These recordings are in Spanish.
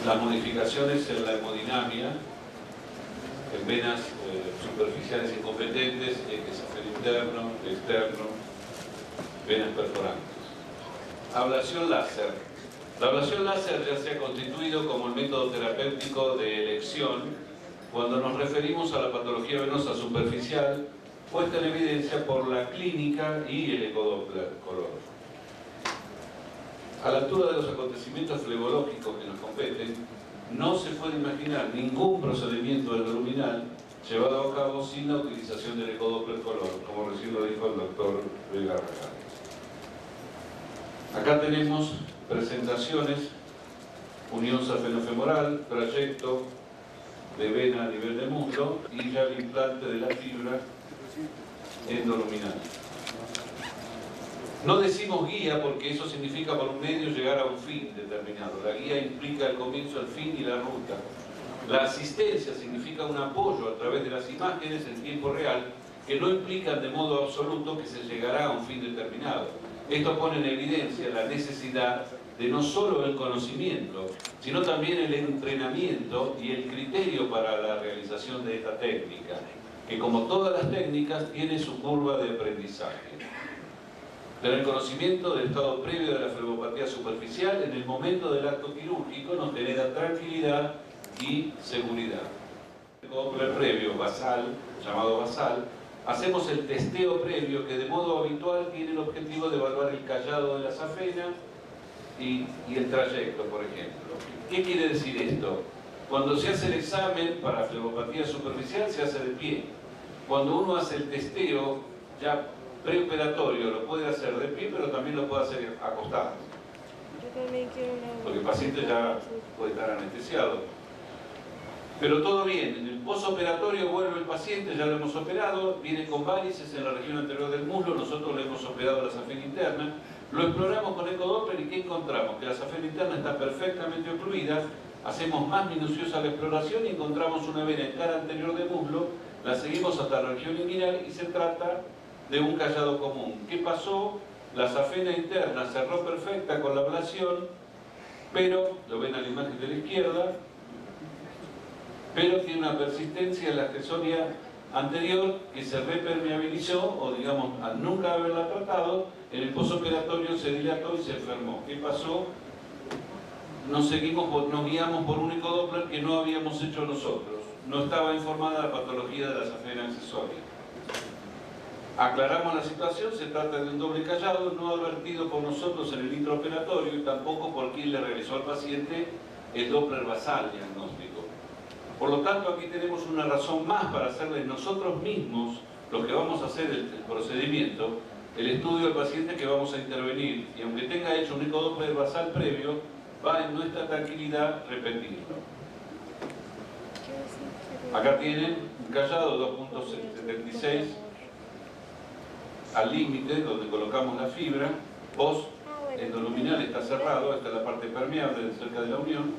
las modificaciones en la hemodinamia, en venas superficiales incompetentes, eje safeno interno, externo, venas perforantes. Ablación láser. La ablación láser ya se ha constituido como el método terapéutico de elección cuando nos referimos a la patología venosa superficial puesta en evidencia por la clínica y el ecodoppler color. A la altura de los acontecimientos flebológicos que nos competen, no se puede imaginar ningún procedimiento endoluminal llevado a cabo sin la utilización del ecodoppler color, como recién lo dijo el doctor Vega Rajales. Acá tenemos presentaciones, unión safenofemoral, trayecto de vena a nivel de muslo y ya el implante de la fibra endoluminal. No decimos guía porque eso significa por un medio llegar a un fin determinado. La guía implica el comienzo, el fin y la ruta. La asistencia significa un apoyo a través de las imágenes en tiempo real que no implican de modo absoluto que se llegará a un fin determinado. Esto pone en evidencia la necesidad de no solo el conocimiento, sino también el entrenamiento y el criterio para la realización de esta técnica, que como todas las técnicas tiene su curva de aprendizaje. Tener conocimiento del estado previo de la flebopatía superficial en el momento del acto quirúrgico nos genera tranquilidad y seguridad. El ecodoppler previo, basal, llamado basal, hacemos el testeo previo que de modo habitual tiene el objetivo de evaluar el callado de la safena y el trayecto, por ejemplo. ¿Qué quiere decir esto? Cuando se hace el examen para flebopatía superficial se hace de pie. Cuando uno hace el testeo ya preoperatorio lo puede hacer de pie, pero también lo puede hacer acostado. Porque el paciente ya puede estar anestesiado. Pero todo bien, en el posoperatorio vuelve el paciente, ya lo hemos operado, viene con varices en la región anterior del muslo, nosotros le hemos operado la safena interna, lo exploramos con ecodoppler y ¿qué encontramos? Que la safena interna está perfectamente ocluida, hacemos más minuciosa la exploración y encontramos una vena en cara anterior del muslo, la seguimos hasta la región inguinal y se trata de un callado común. ¿Qué pasó? La safena interna cerró perfecta con la ablación, pero, lo ven a la imagen de la izquierda, pero tiene una persistencia en la accesoria anterior que se repermeabilizó, o digamos, al nunca haberla tratado, en el posoperatorio se dilató y se enfermó. ¿Qué pasó? Nos guiamos por un ecodoppler que no habíamos hecho nosotros. No estaba informada la patología de la safena accesoria. Aclaramos la situación, se trata de un doble callado no advertido por nosotros en el intraoperatorio y tampoco por quien le realizó al paciente el doppler basal diagnóstico. Por lo tanto, aquí tenemos una razón más para hacerle nosotros mismos, los que vamos a hacer el procedimiento, el estudio del paciente que vamos a intervenir. Y aunque tenga hecho un ecodoppler basal previo, va en nuestra tranquilidad repetirlo. Acá tienen un callado 2.76 al límite, donde colocamos la fibra, post endoluminal está cerrado, esta es la parte permeable cerca de la unión,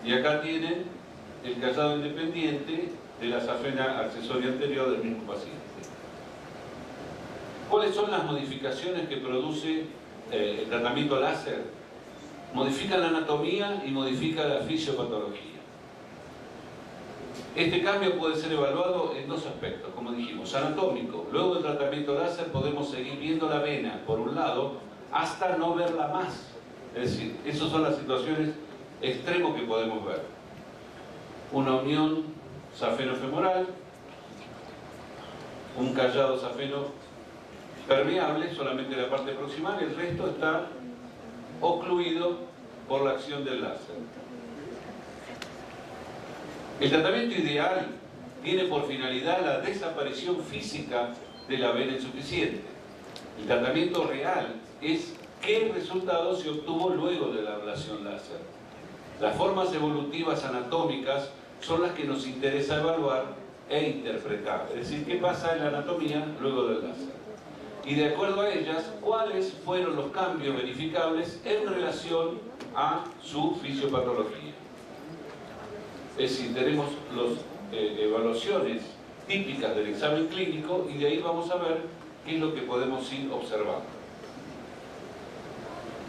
y acá tienen el callado independiente de la safena accesoria anterior del mismo paciente. ¿Cuáles son las modificaciones que produce el tratamiento láser? Modifica la anatomía y modifica la fisiopatología. Este cambio puede ser evaluado en dos aspectos, como dijimos, anatómico. Luego del tratamiento láser podemos seguir viendo la vena, por un lado, hasta no verla más. Es decir, esas son las situaciones extremas que podemos ver. Una unión safenofemoral, un callado safeno permeable, solamente la parte proximal, el resto está ocluido por la acción del láser. El tratamiento ideal tiene por finalidad la desaparición física de la vena insuficiente. El tratamiento real es qué resultado se obtuvo luego de la ablación láser. Las formas evolutivas anatómicas son las que nos interesa evaluar e interpretar. Es decir, qué pasa en la anatomía luego del láser. Y de acuerdo a ellas, cuáles fueron los cambios verificables en relación a su fisiopatología. Es decir, tenemos las evaluaciones típicas del examen clínico y de ahí vamos a ver qué es lo que podemos ir observando.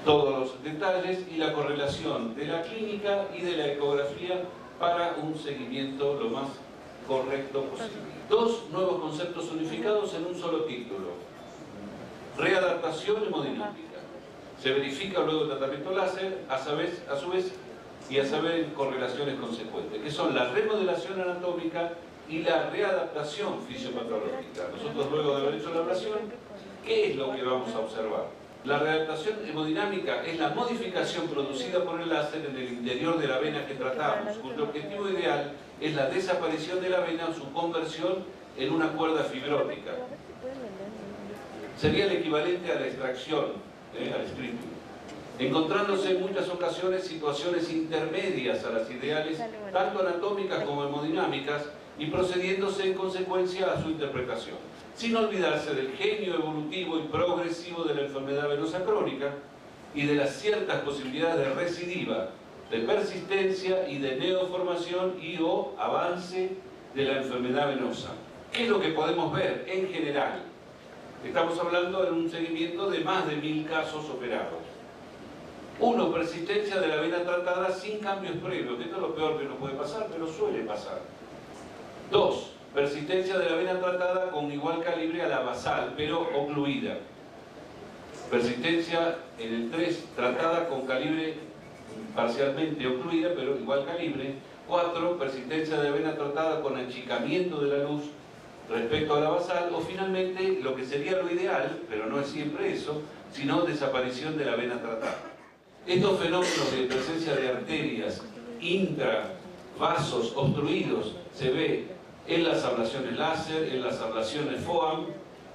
todos los detalles y la correlación de la clínica y de la ecografía para un seguimiento lo más correcto posible. Dos nuevos conceptos unificados en un solo título. Readaptación hemodinámica. Se verifica luego el tratamiento láser, a su vez, y a saber en correlaciones consecuentes, que son la remodelación anatómica y la readaptación fisiopatológica. Nosotros, luego de haber hecho la ablación, ¿qué es lo que vamos a observar? La readaptación hemodinámica es la modificación producida por el láser en el interior de la vena que tratamos, cuyo objetivo ideal es la desaparición de la vena o su conversión en una cuerda fibrótica. Sería el equivalente a la extracción, al stripping, encontrándose en muchas ocasiones situaciones intermedias a las ideales, tanto anatómicas como hemodinámicas, y procediéndose en consecuencia a su interpretación, sin olvidarse del genio evolutivo y progresivo de la enfermedad venosa crónica y de las ciertas posibilidades de recidiva, de persistencia y de neoformación y o avance de la enfermedad venosa. ¿Qué es lo que podemos ver en general? Estamos hablando de un seguimiento de más de 1000 casos operados. 1. Persistencia de la vena tratada sin cambios previos. Esto es lo peor que nos puede pasar, pero suele pasar. 2. Persistencia de la vena tratada con igual calibre a la basal, pero ocluida. Persistencia en el 3, tratada con calibre parcialmente ocluida, pero igual calibre. 4. Persistencia de la vena tratada con achicamiento de la luz respecto a la basal. O finalmente, lo que sería lo ideal, pero no es siempre eso, sino desaparición de la vena tratada. Estos fenómenos de presencia de arterias intravasos obstruidos se ve en las ablaciones láser, en las ablaciones FOAM.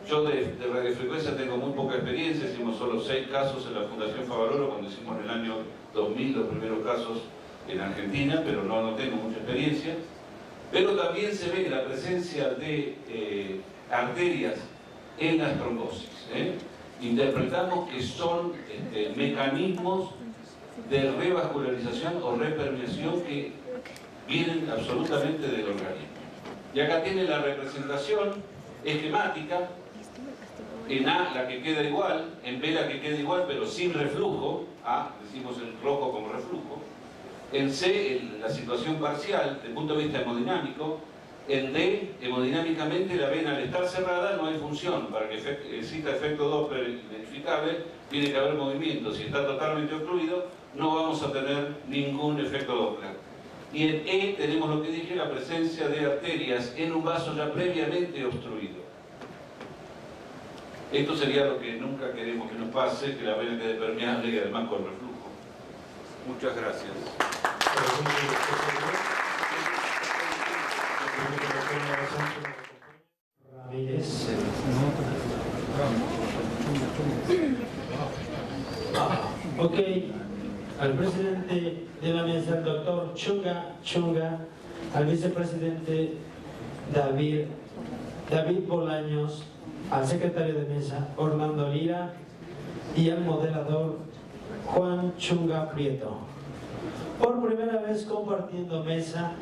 Yo de radiofrecuencia tengo muy poca experiencia, hicimos solo 6 casos en la Fundación Favaloro cuando hicimos en el año 2000 los primeros casos en Argentina, pero no tengo mucha experiencia. Pero también se ve la presencia de arterias en las trombosis. Interpretamos que son mecanismos de revascularización o repermeación que vienen absolutamente del organismo. Y acá tiene la representación esquemática, en A la que queda igual, en B la que queda igual pero sin reflujo, A decimos el rojo como reflujo, en C la situación parcial desde el punto de vista hemodinámico, en D hemodinámicamente la vena al estar cerrada no hay función, para que exista efecto Doppler identificable tiene que haber movimiento, si está totalmente ocluido no vamos a tener ningún efecto Doppler. Y en E tenemos lo que dije, la presencia de arterias en un vaso ya previamente obstruido. Esto sería lo que nunca queremos que nos pase, que la vena quede permeable y además con reflujo. Muchas gracias. Ok, al presidente de la mesa, el doctor Chunga, al vicepresidente David Bolaños, al secretario de mesa Orlando Lira y al moderador Juan Chunga Prieto. Por primera vez compartiendo mesa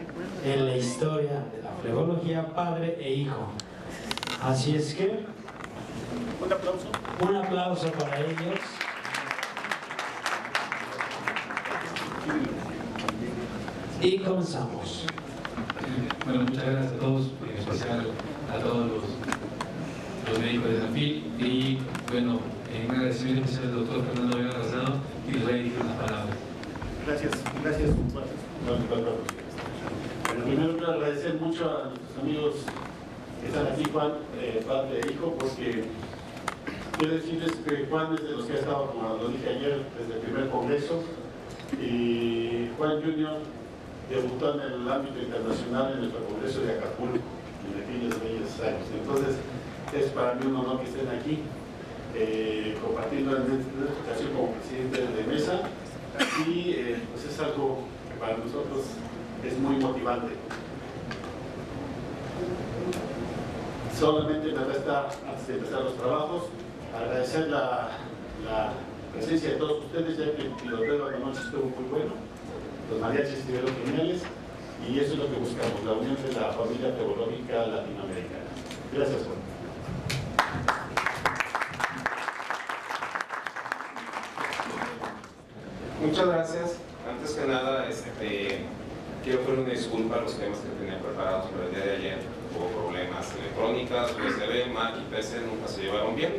en la historia de la flebología padre e hijo. Así es que un aplauso para ellos. Y comenzamos. Bueno, muchas gracias a todos, en especial a todos los médicos de Sanfil y bueno, un agradecimiento especial al doctor Fernando Vega Rosado y les voy a dirigir unas palabras. Gracias. Bueno, primero quiero agradecer mucho a nuestros amigos que están aquí, Juan, padre e hijo, porque quiero decirles que Juan es de los que ha estado, como lo dije ayer, desde el primer congreso, y Juan Junior debutó en el ámbito internacional en nuestro congreso de Acapulco, en aquellos bellos años. Entonces, es para mí un honor que estén aquí, compartiendo en esta ocasión como presidente de mesa, y pues es algo que para nosotros es muy motivante. Solamente me resta, antes de empezar los trabajos, agradecer la presencia de todos ustedes, ya que el piloteo de anoche estuvo muy bueno, los mariachis estuvieron geniales, y eso es lo que buscamos, la unión de la familia teológica latinoamericana. Gracias, Juan. Muchas gracias. Antes que nada, quiero pedir una disculpa a los temas que tenía preparados para el día de ayer. Hubo problemas electrónicas, USB, Mac y PC nunca se llevaron bien.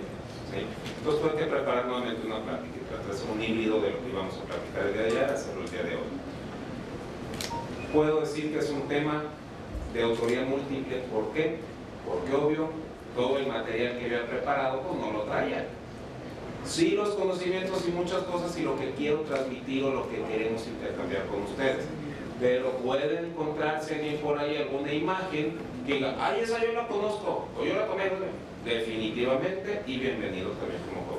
¿Sí? Entonces tuve que preparar nuevamente una plática y tratar de hacer un híbrido de lo que íbamos a platicar el día de ayer, hacerlo el día de hoy. Puedo decir que es un tema de autoría múltiple. ¿Por qué? Porque obvio, todo el material que había preparado pues no lo traía. Sí, los conocimientos y muchas cosas y lo que quiero transmitir o lo que queremos intercambiar con ustedes. Pero pueden encontrarse alguien por ahí alguna imagen que diga, ay, esa yo la conozco, o yo la tomé. Definitivamente, y bienvenido también como autor.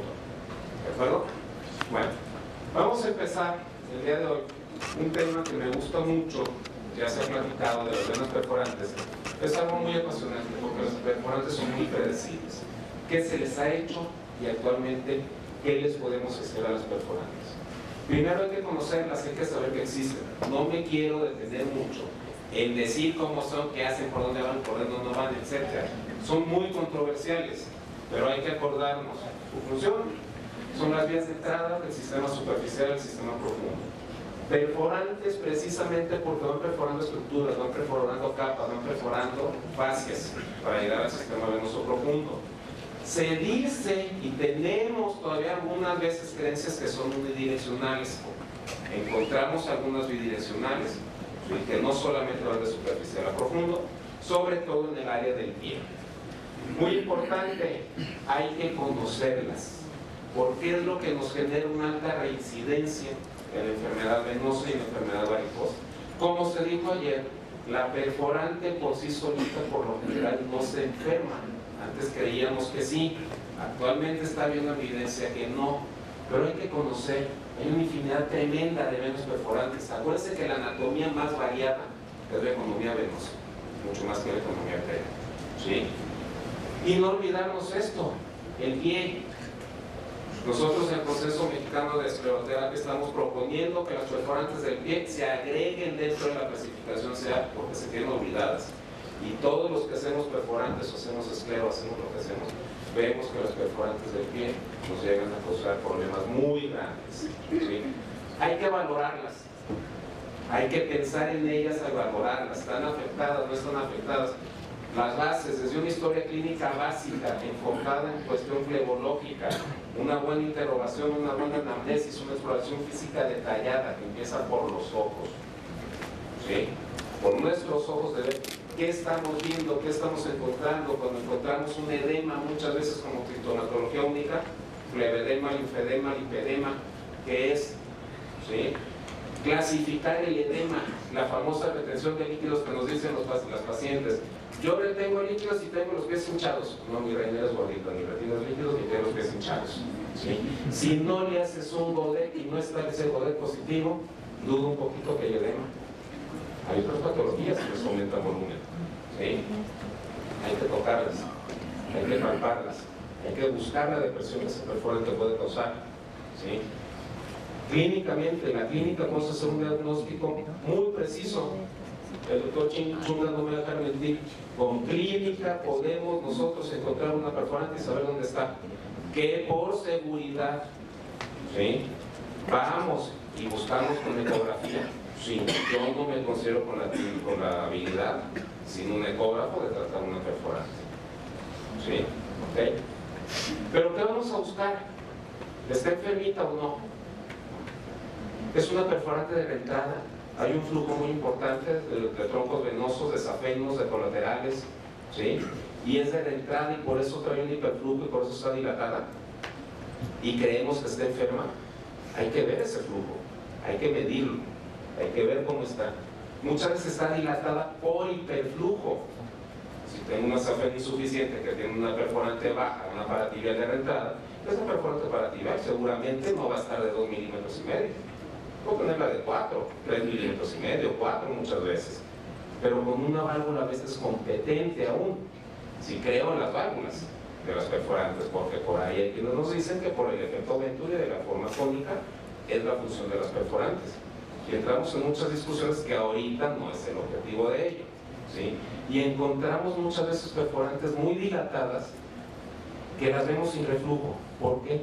¿De acuerdo? Bueno, vamos a empezar el día de hoy un tema que me gusta mucho, ya se ha platicado de las venas perforantes. Es algo muy apasionante porque las perforantes son muy predecibles. ¿Qué se les ha hecho? Y actualmente, ¿qué les podemos hacer a las perforantes? Primero hay que conocerlas, hay que saber que existen. No me quiero detener mucho en decir cómo son, qué hacen, por dónde van, por dónde no van, etc. Son muy controversiales, pero hay que acordarnos. Su función son las vías de entrada del sistema superficial al sistema profundo. Perforantes precisamente porque van perforando estructuras, van perforando capas, van perforando fascias para llegar al sistema venoso profundo. Se dice, y tenemos todavía algunas veces creencias que son unidireccionales. Encontramos algunas bidireccionales, que no solamente van de superficial a profundo, sobre todo en el área del pie. Muy importante, hay que conocerlas, porque es lo que nos genera una alta reincidencia en la enfermedad venosa y en la enfermedad varicosa. Como se dijo ayer, la perforante por sí solita, por lo general, no se enferma. Antes creíamos que sí, actualmente está habiendo evidencia que no, pero hay que conocer, hay una infinidad tremenda de venas perforantes. Acuérdense que la anatomía más variada es la economía venosa, mucho más que la economía arterial, ¿sí? Y no olvidarnos esto, el pie. Nosotros en el proceso mexicano de escleroterapia estamos proponiendo que las perforantes del pie se agreguen dentro de la clasificación SEA porque se tienen olvidadas. Y todos los que hacemos perforantes o hacemos esclero, hacemos lo que hacemos, vemos que las perforantes del pie nos llegan a causar problemas muy grandes, ¿sí? Hay que valorarlas, hay que pensar en ellas al valorarlas. ¿Están afectadas? ¿No están afectadas? Las bases, desde una historia clínica básica, enfocada en cuestión flebológica, una buena interrogación, una buena anamnesis, una exploración física detallada que empieza por los ojos, ¿sí? Por nuestros ojos de ver qué estamos viendo, qué estamos encontrando. Cuando encontramos un edema, muchas veces como sintomatología única, flevedema, linfedema, lipedema, ¿qué es? ¿Sí? Clasificar el edema, la famosa retención de líquidos que nos dicen las pacientes. Yo retengo líquidos y tengo los pies hinchados. No, mi reina es gordita, ni retienes líquidos ni tengo los pies hinchados, ¿sí? Si no le haces un godet y no está ese godet positivo, dudo un poquito que hay edema. Hay otras patologías que les aumenta volumen, ¿sí? Hay que tocarlas, hay que palparlas, hay que buscar la depresión que ese perforante puede causar, ¿sí? Clínicamente, en la clínica podemos hacer un diagnóstico muy preciso. El doctor Chunga no me deja mentir. Con clínica podemos nosotros encontrar una perforante y saber dónde está. Que por seguridad, ¿sí? Vamos y buscamos con ecografía. Sí, yo no me considero con la habilidad, sin un ecógrafo, de tratar una perforante. ¿Sí? ¿Ok? Pero ¿qué vamos a buscar? ¿Está enfermita o no? Es una perforante de entrada. Hay un flujo muy importante de troncos venosos, de safenos, de colaterales, ¿sí? Y es de entrada y por eso trae un hiperflujo y por eso está dilatada. Y creemos que está enferma. Hay que ver ese flujo, hay que medirlo, hay que ver cómo está. Muchas veces está dilatada por hiperflujo. Si tengo una safena insuficiente que tiene una perforante baja, una paratibial de reentrada, esa perforante paratibial seguramente no va a estar de 2,5 milímetros. Puedo ponerla de 4, 3,5 milímetros, 4 muchas veces. Pero con una válvula a veces competente aún, si creo en las válvulas de las perforantes, porque por ahí hay quienes nos dicen que por el efecto Venturi de la forma cónica es la función de las perforantes. Y entramos en muchas discusiones que ahorita no es el objetivo de ello, ¿sí? Y encontramos muchas veces perforantes muy dilatadas que las vemos sin reflujo. ¿Por qué?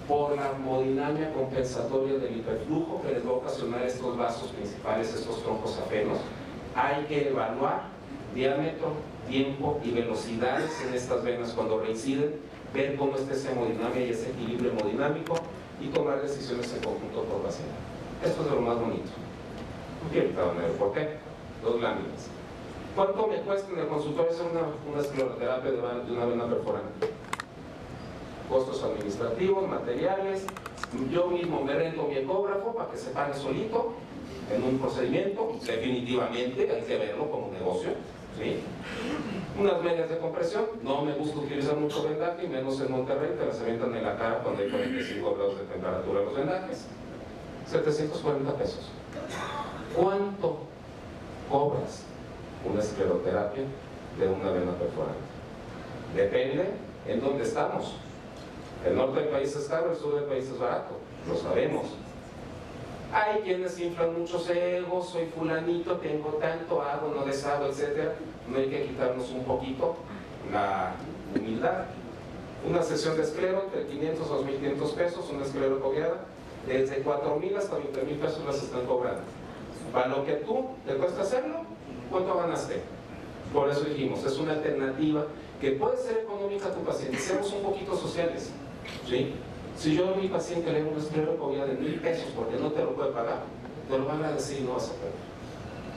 por la hemodinamia compensatoria del hiperflujo que les va a ocasionar estos vasos principales, estos troncos afenos. Hay que evaluar diámetro, tiempo y velocidades en estas venas cuando reinciden, ver cómo está esa hemodinamia y ese equilibrio hemodinámico y tomar decisiones en conjunto por paciente. Esto es de lo más bonito. No quiero quitar un ¿por qué? 2 láminas. ¿Cuánto me cuesta en el consultorio hacer una escleroterapia de una vena perforante? Costos administrativos, materiales. Yo mismo me rento mi ecógrafo para que se pague solito en un procedimiento. Definitivamente hay que verlo como negocio, ¿sí? Unas medias de compresión. No me gusta utilizar mucho vendaje, y menos en Monterrey, que las avientan en la cara cuando hay 45 grados de temperatura los vendajes. 740 pesos. ¿Cuánto cobras una escleroterapia de una vena perforante? Depende en dónde estamos. El norte del país es caro, el sur del país es barato, lo sabemos. Hay quienes inflan muchos egos, soy fulanito, tengo tanto, hago, no deshago, etc. No hay que quitarnos un poquito la humildad. Una sesión de esclero entre 500 a 2.500 pesos, una esclero cobiada, desde 4.000 hasta 20.000 pesos las están cobrando. Para lo que tú te cuesta hacerlo, ¿cuánto ganaste? Por eso dijimos, es una alternativa que puede ser económica a tu paciente. Seamos un poquito sociales, ¿sí? Si yo a mi paciente le doy una esclero cobiada de 1.000 pesos porque no te lo puede pagar, te lo van a decir y no vas a pagar,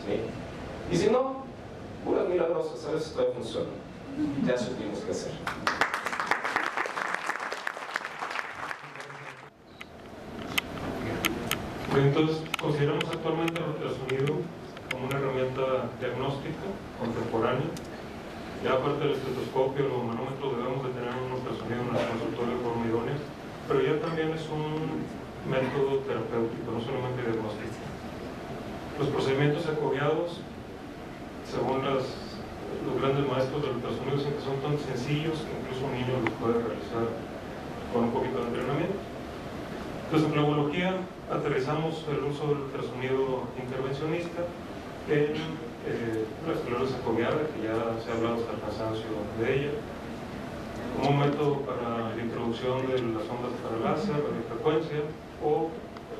¿sí? Y si no, puras milagrosas, a veces todavía funciona. Ya supimos qué hacer. Entonces, consideramos actualmente el ultrasonido como una herramienta diagnóstica contemporánea. Ya aparte del estetoscopio, los manómetros, debemos de tener un ultrasonido en nuestro consultorio de forma idónea, pero ya también es un método terapéutico, no solamente diagnóstico. Los procedimientos acobiados, según los grandes maestros del ultrasonido, dicen que son tan sencillos que incluso un niño los puede realizar con un poquito de entrenamiento. Entonces, en flebología aterrizamos el uso del ultrasonido intervencionista en la esclerosis acobiada, que ya se ha hablado hasta el cansancio de ella, como un método para la introducción de las ondas para láser, radiofrecuencia, o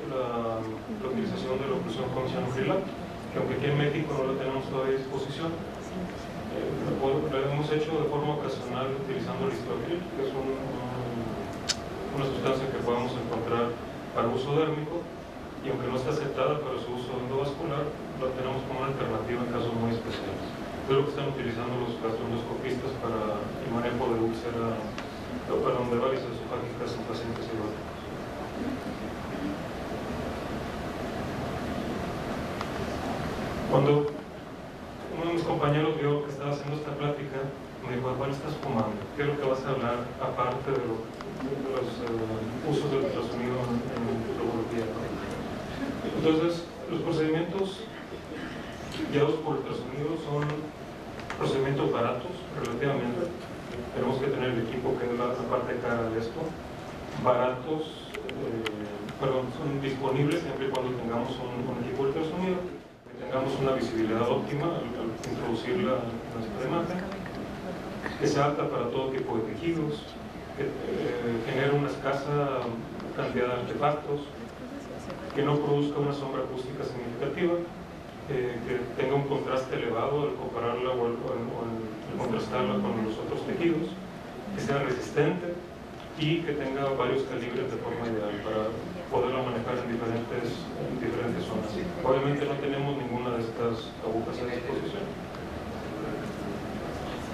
la utilización de la oclusión con cianocrilato, que aunque aquí en México no la tenemos todavía a disposición, la hemos hecho de forma ocasional utilizando el histoatril, que es una sustancia que podemos encontrar para uso dérmico, y aunque no está aceptada para su uso endovascular, la tenemos como una alternativa en casos muy especiales. Es lo que están utilizando los gastroendoscopistas para el manejo de úlcera, perdón, de varices esofágicas en pacientes cirróticos. Cuando uno de mis compañeros vio que estaba haciendo esta plática, me dijo: ¿cuál estás fumando? ¿Qué es lo que vas a hablar aparte de los usos del ultrasonido en flebología? Entonces, los procedimientos guiados por ultrasonido son procedimientos baratos, relativamente. Tenemos que tener el equipo, que es la parte cara de esto. Baratos, son disponibles siempre y cuando tengamos un equipo de ultrasonido, que tengamos una visibilidad óptima al introducirla en nuestra imagen, que sea apta para todo tipo de tejidos, que genere una escasa cantidad de artefactos, que no produzca una sombra acústica significativa, que tenga un contraste elevado al compararla o al contrastarla con los otros tejidos, que sea resistente y que tenga varios calibres de forma ideal para poderla manejar en diferentes zonas. Obviamente no tenemos ninguna de estas agujas a disposición.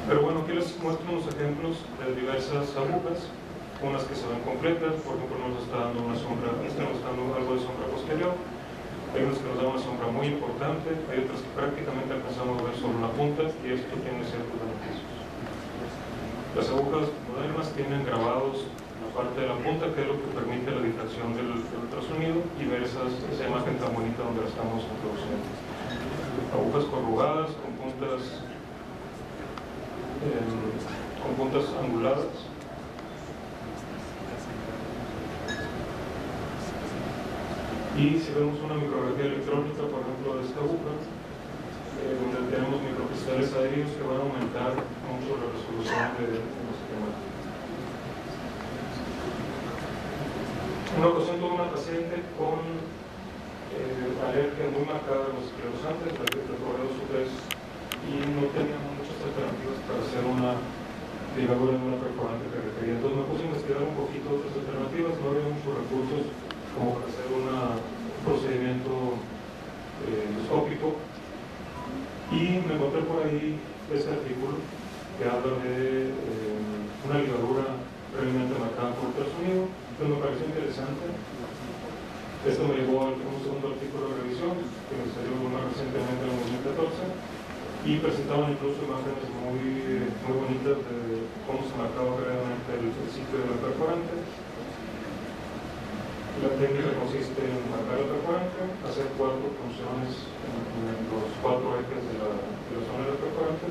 Pero bueno, aquí les muestro unos ejemplos de diversas agujas, unas que se ven completas, por ejemplo nos está dando una sombra, estamos dando algo de sombra posterior, hay unas que nos dan una sombra muy importante, hay otras que prácticamente alcanzamos a ver solo una punta, y esto tiene ciertos beneficios. Las agujas modernas tienen grabados la parte de la punta, que es lo que permite la difracción del ultrasonido y ver esa imagen tan bonita donde la estamos introduciendo. Agujas corrugadas con puntas anguladas. Y si vemos una micrografía electrónica, por ejemplo, de esta aguja, donde tenemos microcristales adheridos que van a aumentar mucho la resolución de los esquemas. una ocasión tuve una paciente con alergia muy marcada a los esclerosantes, la P2 y no tenía muchas alternativas para hacer una ligadura en una perforante que requería. Entonces me puse a investigar un poquito otras alternativas, no había muchos recursos como para hacer un procedimiento endoscópico, y me encontré por ahí este artículo que habla de una ligadura realmente marcada por ultrasonido. Entonces me pareció interesante. Esto me llevó a un segundo artículo de revisión que me salió más recientemente en el 2014, y presentaban incluso imágenes muy bonitas de cómo se marcaba realmente el sitio de la perforante. La técnica consiste en marcar la perforante, hacer 4 punciones en los 4 ejes de la zona de la perforante,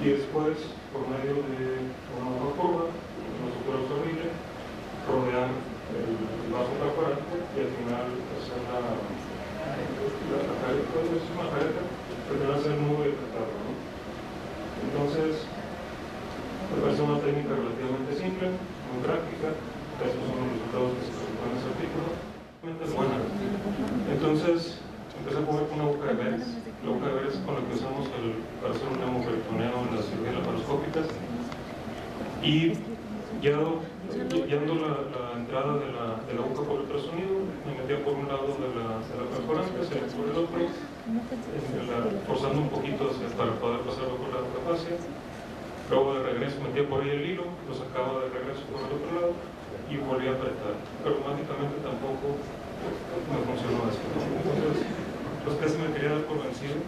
y después, por medio de una hoja curva, una estructura absorbible, rodear el vaso perforante y al final hacer la careta, es una careta, pero al final hacer el nudo y apretarlo, ¿no? Entonces, me parece una técnica relativamente simple, muy práctica. Estos son los resultados que se presentan en ese artículo. Es buena. Entonces, empecé a jugar con una aguja de Beres. La aguja de Beres con la que usamos para hacer un hemoperitoneo en las cirugías laparoscópicas. Y guiando la entrada de la aguja por ultrasonido, me metía por un lado de la perforante, se por el otro, forzando un poquito para poder pasarlo por la boca fascia. Luego de regreso metía por ahí el hilo, lo sacaba de regreso por el otro lado y volvía a apretar. Pero mágicamente tampoco me funcionó así. Entonces, pues casi me quería dar por vencido.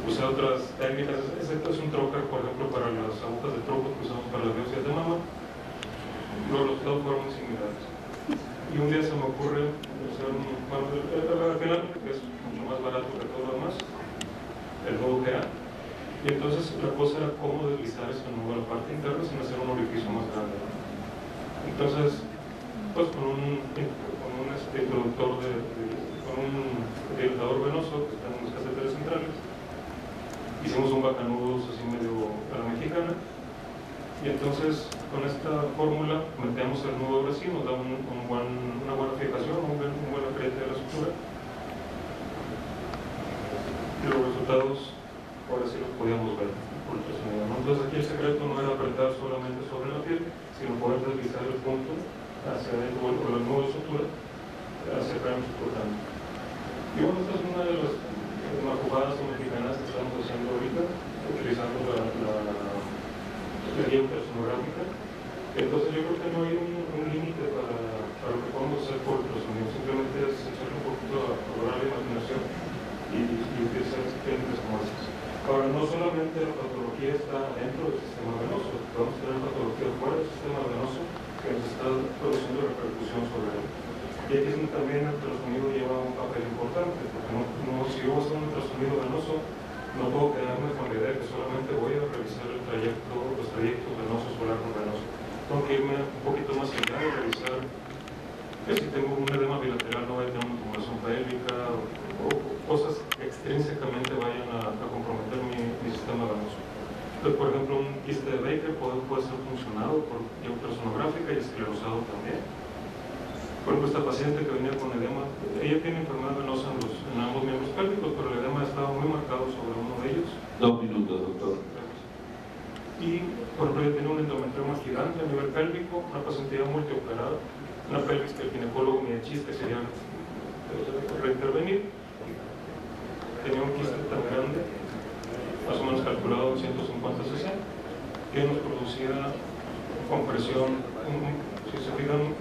Usé otras técnicas. Este es un trocar, por ejemplo, para las agujas de troco que usamos para las biopsias de mama. Los resultados fueron muy similares. Y un día se me ocurre hacer al final, que es mucho más barato que todo lo demás, el nudo GA. Y entonces la cosa era cómo deslizar ese nudo a la parte interna sin hacer un orificio más grande. Entonces, pues con un introductor con un dilatador venoso que está en los catéteres centrales, hicimos un bacanudos así medio a la mexicana, y entonces con esta fórmula metemos el nudo ahora sí, nos da una buena fijación, un buen apriete de la sutura, y los resultados ahora sí los podíamos ver por ultrasonido, ¿no? Entonces aquí el secreto no era apretar solamente sobre la piel, sino poder deslizar el punto hacia adentro, o el nudo de sutura hacia acá en suturando. Y bueno, esta es una de las jugadas mexicanas que estamos haciendo ahorita, utilizando la guía ultrasonográfica. Entonces yo creo que no hay un límite para lo que podemos hacer por ultrasonido, simplemente es echarle un poquito a lograr la imaginación y utilizar técnicas como esas. Ahora, no solamente la patología está dentro del sistema venoso, podemos tener patología fuera del sistema venoso que nos está produciendo repercusión sobre él. Y aquí también el ultrasonido lleva un papel importante, porque si yo voy a hacer un ultrasonido venoso, no puedo quedarme con la idea de que solamente voy a revisar los trayectos venosos o largo-venosos. Tengo que irme un poquito más allá y revisar que si tengo un edema bilateral no vaya a tener una tumoración pélvica o cosas que extrínsecamente vayan a comprometer mi sistema venoso. Entonces, por ejemplo, un quiste de Baker puede ser funcionado por vía ultrasonográfica y esclerosado también. Por ejemplo, esta paciente que venía con edema, ella tiene enfermedad venosa en ambos miembros pélvicos, pero el edema estaba muy marcado sobre uno de ellos. 2 minutos, doctor. Y, por ejemplo, ella tenía un endometrioma gigante a nivel pélvico, una paciente ya multioperada, una pelvis que el ginecólogo ni de chiste quería reintervenir. Tenía un quiste tan grande, más o menos calculado en 150 cc, que nos producía compresión, si se fijan,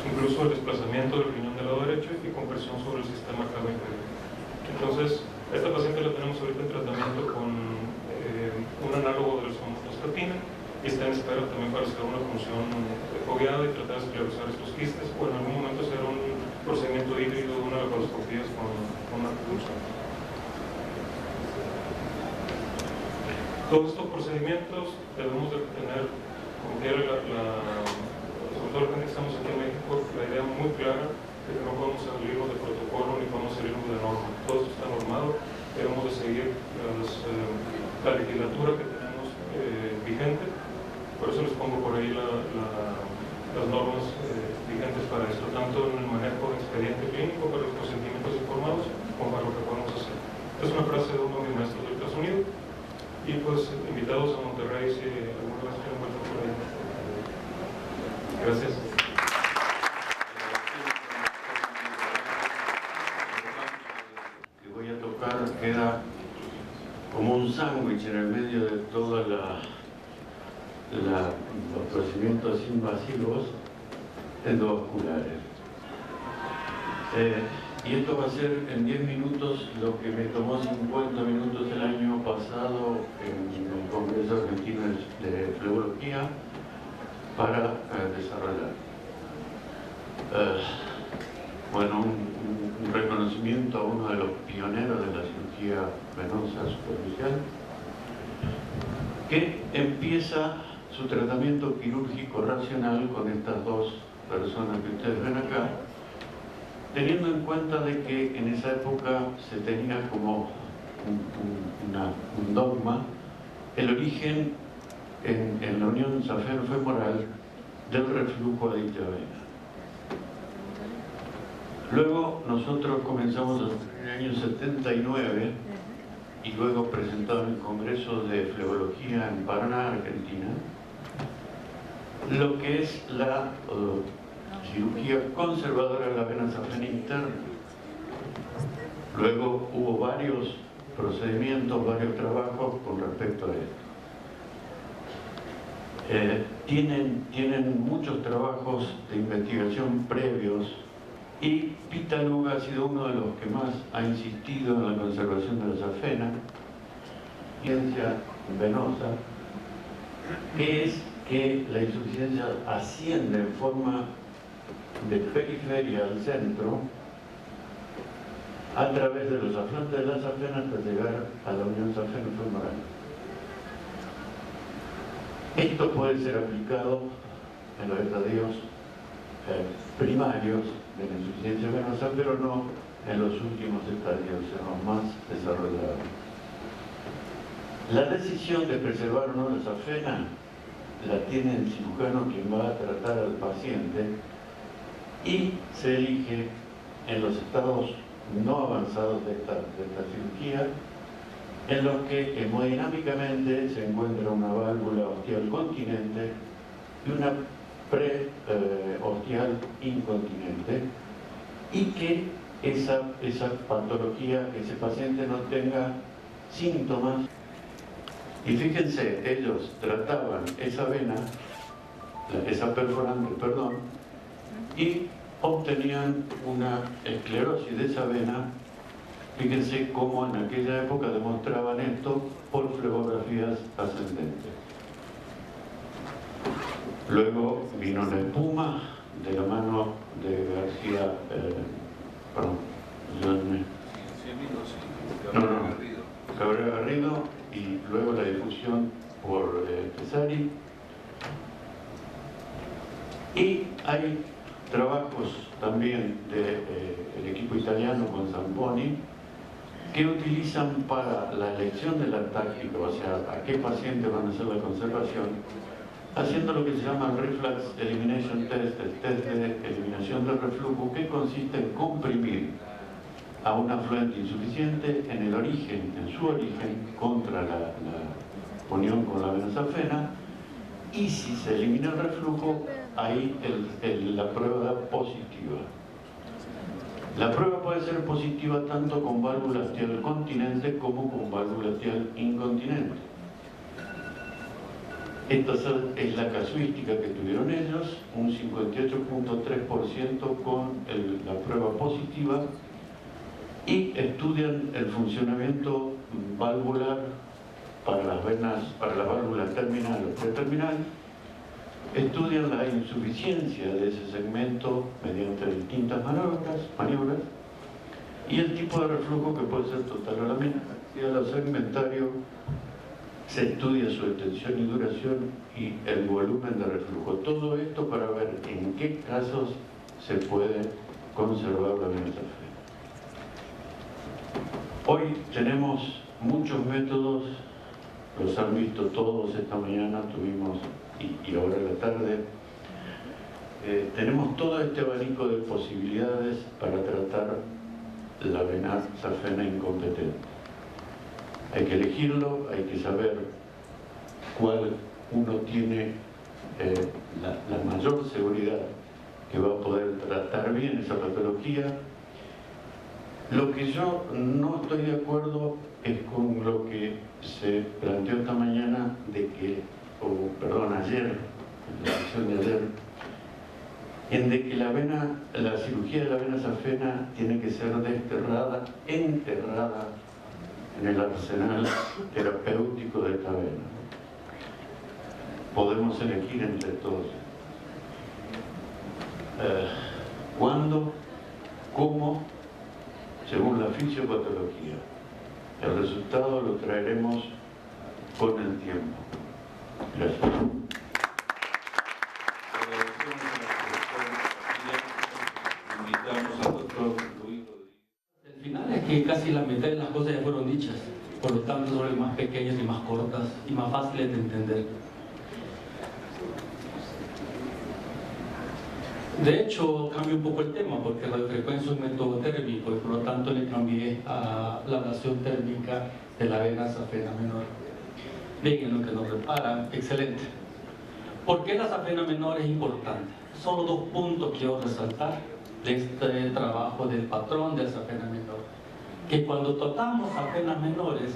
incluso el desplazamiento del riñón del lado derecho y compresión sobre el sistema cavo inferior. Entonces, esta paciente la tenemos ahorita en tratamiento con un análogo de la somatostatina y está en espera también para hacer una función fogueada y tratar de esclerosar estos quistes, o en algún momento hacer un procedimiento híbrido de una laparoscopía con una punción. Todos estos procedimientos debemos de tener, como quiera sobre todo la gente que estamos aquí en México, la idea muy clara de que no podemos salirnos de protocolo ni podemos salirnos de norma. Todo esto está normado, debemos de seguir la legislatura que tenemos vigente, Por eso les pongo por ahí las normas vigentes para esto, tanto en el manejo de expediente clínico para los procedimientos informados como para lo que podemos hacer. Es una frase de uno de mis maestros de ultrasonido. Y pues invitados a Monterrey si alguna vez quieren vuelto por ahí. Gracias. Que voy a tocar queda como un sándwich en el medio de todos los procedimientos invasivos endovasculares. Y esto va a ser en 10 minutos lo que me tomó 50 minutos el año pasado en el Congreso Argentino de Flebología para desarrollar. Bueno, un reconocimiento a uno de los pioneros de la cirugía venosa superficial, que empieza su tratamiento quirúrgico racional con estas dos personas que ustedes ven acá, teniendo en cuenta de que en esa época se tenía como un dogma el origen en la unión safeno-femoral del reflujo a dicha vena. Luego nosotros comenzamos en el año 79 y luego presentado en el Congreso de Flebología en Paraná, Argentina, lo que es la cirugía conservadora de la vena safena interna. Luego hubo varios procedimientos, varios trabajos con respecto a esto. Tienen muchos trabajos de investigación previos y Pitaluga ha sido uno de los que más ha insistido en la conservación de la safena, insuficiencia venosa, que es que la insuficiencia asciende en forma de periferia al centro a través de los afluentes de la safena hasta llegar a la unión safeno-femoral. Esto puede ser aplicado en los estadios primarios de la insuficiencia venosa, pero no en los últimos estadios, en los más desarrollados. La decisión de preservar o no la safena la tiene el cirujano quien va a tratar al paciente y se elige en los estados no avanzados de esta cirugía, en los que hemodinámicamente se encuentra una válvula ostial continente y una pre-ostial incontinente, y que esa patología, que ese paciente no tenga síntomas. Y fíjense, ellos trataban esa vena, esa perforante, perdón, y obtenían una esclerosis de esa vena. Fíjense cómo en aquella época demostraban esto por flebografías ascendentes. Luego vino la espuma de la mano de García, Cabrera Garrido, y luego la difusión por Pesari. Y hay trabajos también del equipo italiano con Zamponi, que utilizan para la elección de la táctica, o sea, a qué pacientes van a hacer la conservación, haciendo lo que se llama el Reflux Elimination Test, el test de eliminación del reflujo, que consiste en comprimir a un afluente insuficiente en el origen, en su origen, contra la unión con la vena safena, y si se elimina el reflujo, ahí la prueba da positiva. La prueba puede ser positiva tanto con válvula ostial continente como con válvula ostial incontinente. Esta es la casuística que tuvieron ellos, un 58.3% con la prueba positiva, y estudian el funcionamiento valvular para las venas, para la válvula terminal o preterminal, estudian la insuficiencia de ese segmento mediante distintas maniobras y el tipo de reflujo, que puede ser total o laminal. Y al segmentario se estudia su extensión y duración y el volumen de reflujo. Todo esto para ver en qué casos se puede conservar la vena safena. Hoy tenemos muchos métodos los han visto todos esta mañana, tuvimos y ahora en la tarde. Tenemos todo este abanico de posibilidades para tratar la vena safena incompetente. Hay que elegirlo, hay que saber cuál uno tiene la mayor seguridad que va a poder tratar bien esa patología. Lo que yo no estoy de acuerdo es con lo que se planteó esta mañana de que, ayer, en la sesión de ayer, en de que la cirugía de la vena safena tiene que ser desterrada, enterrada en el arsenal terapéutico de esta vena. Podemos elegir entre todos. ¿Cuándo? ¿Cómo? Según la fisiopatología. El resultado lo traeremos con el tiempo. Gracias. Invitamos al doctor Luis Rodríguez. El final es que casi la mitad de las cosas ya fueron dichas, por lo tanto son más pequeñas y más cortas y más fáciles de entender. De hecho, cambio un poco el tema porque radiofrecuencia es un método térmico y por lo tanto le cambié a la ablación térmica de la vena safena menor. Bien, en lo que nos repara, excelente. ¿Por qué la safena menor es importante? Solo dos puntos quiero resaltar de este trabajo del patrón de la safena menor. Que cuando tratamos safenas menores,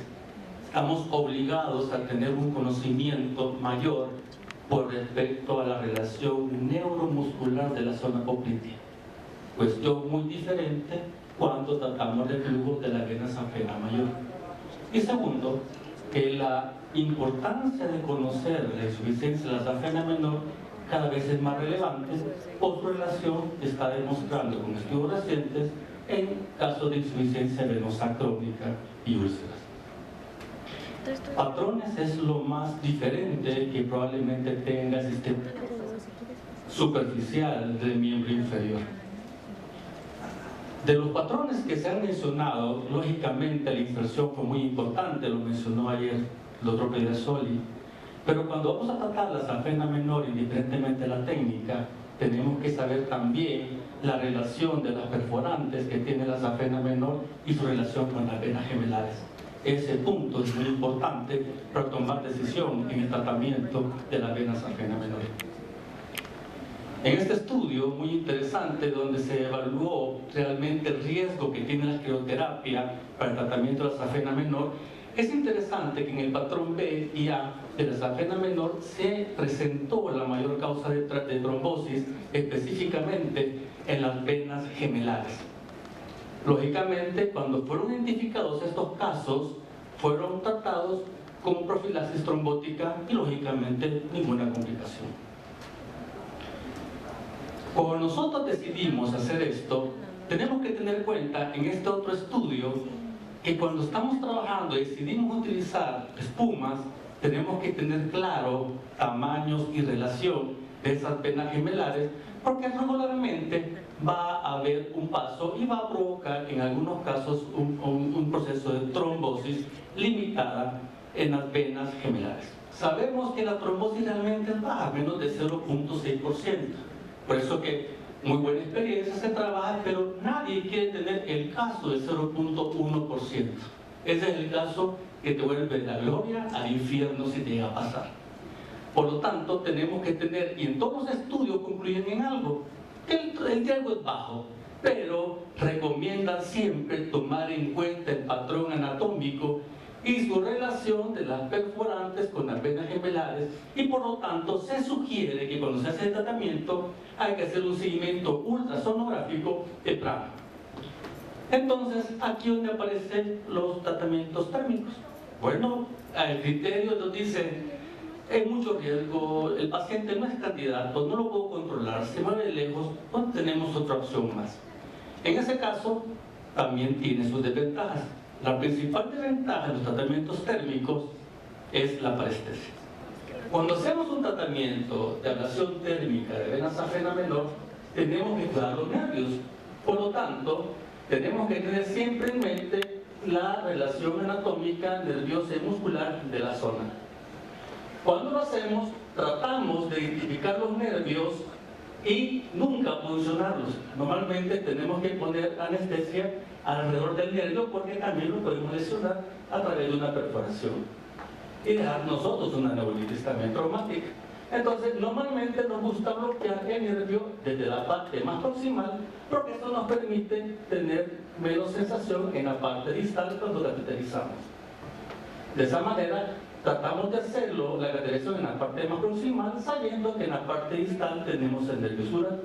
estamos obligados a tener un conocimiento mayor por respecto a la relación neuromuscular de la zona poplitea. Cuestión muy diferente cuando tratamos de flujos de la vena safena mayor. Y segundo, que la importancia de conocer la insuficiencia de la safena menor cada vez es más relevante por su relación que está demostrando con estudios recientes en casos de insuficiencia venosa crónica y úlceras. Patrones es lo más diferente que probablemente tenga el sistema superficial del miembro inferior. De los patrones que se han mencionado, lógicamente la inserción fue muy importante, lo mencionó ayer el doctor Pedresoli, pero cuando vamos a tratar la safena menor, indiferentemente de la técnica, tenemos que saber también la relación de las perforantes que tiene la safena menor y su relación con las venas gemelares. Ese punto es muy importante para tomar decisión en el tratamiento de la vena safena menor. En este estudio muy interesante donde se evaluó realmente el riesgo que tiene la escleroterapia para el tratamiento de la safena menor, es interesante que en el patrón B y A de la safena menor se presentó la mayor causa de trombosis específicamente en las venas gemelares. Lógicamente, cuando fueron identificados estos casos, fueron tratados con profilaxis trombótica y lógicamente ninguna complicación. Cuando nosotros decidimos hacer esto, tenemos que tener en cuenta en este otro estudio que cuando estamos trabajando y decidimos utilizar espumas, tenemos que tener claro tamaños y relación de esas venas gemelares, porque regularmente va a haber un paso y va a provocar en algunos casos un proceso de trombosis limitada en las venas gemelares. Sabemos que la trombosis realmente es baja, menos de 0.6%. Por eso que muy buena experiencia se trabaja, pero nadie quiere tener el caso de 0.1%. Ese es el caso que te vuelve de la gloria al infierno si te llega a pasar. Por lo tanto, tenemos que tener, y en todos los estudios concluyen en algo, que el riesgo es bajo, pero recomiendan siempre tomar en cuenta el patrón anatómico y su relación de las perforantes con las venas gemelares, y por lo tanto se sugiere que cuando se hace el tratamiento hay que hacer un seguimiento ultrasonográfico temprano. Entonces, aquí donde aparecen los tratamientos térmicos. Bueno, el criterio nos dice hay mucho riesgo, el paciente no es candidato, no lo puedo controlar, se mueve lejos, pues tenemos otra opción más. En ese caso, también tiene sus desventajas. La principal desventaja de los tratamientos térmicos es la parestesia. Cuando hacemos un tratamiento de ablación térmica de vena safena menor, tenemos que cuidar los nervios. Por lo tanto, tenemos que tener siempre en mente la relación anatómica, nerviosa y muscular de la zona. Cuando lo hacemos, tratamos de identificar los nervios y nunca puncionarlos. Normalmente tenemos que poner anestesia alrededor del nervio porque también lo podemos lesionar a través de una perforación y dejar nosotros una neuritis también traumática. Entonces, normalmente nos gusta bloquear el nervio desde la parte más proximal porque esto nos permite tener menos sensación en la parte distal cuando cateterizamos. De esa manera, tratamos de hacerlo, la cateterización en la parte más proximal, sabiendo que en la parte distal tenemos el nervio sural.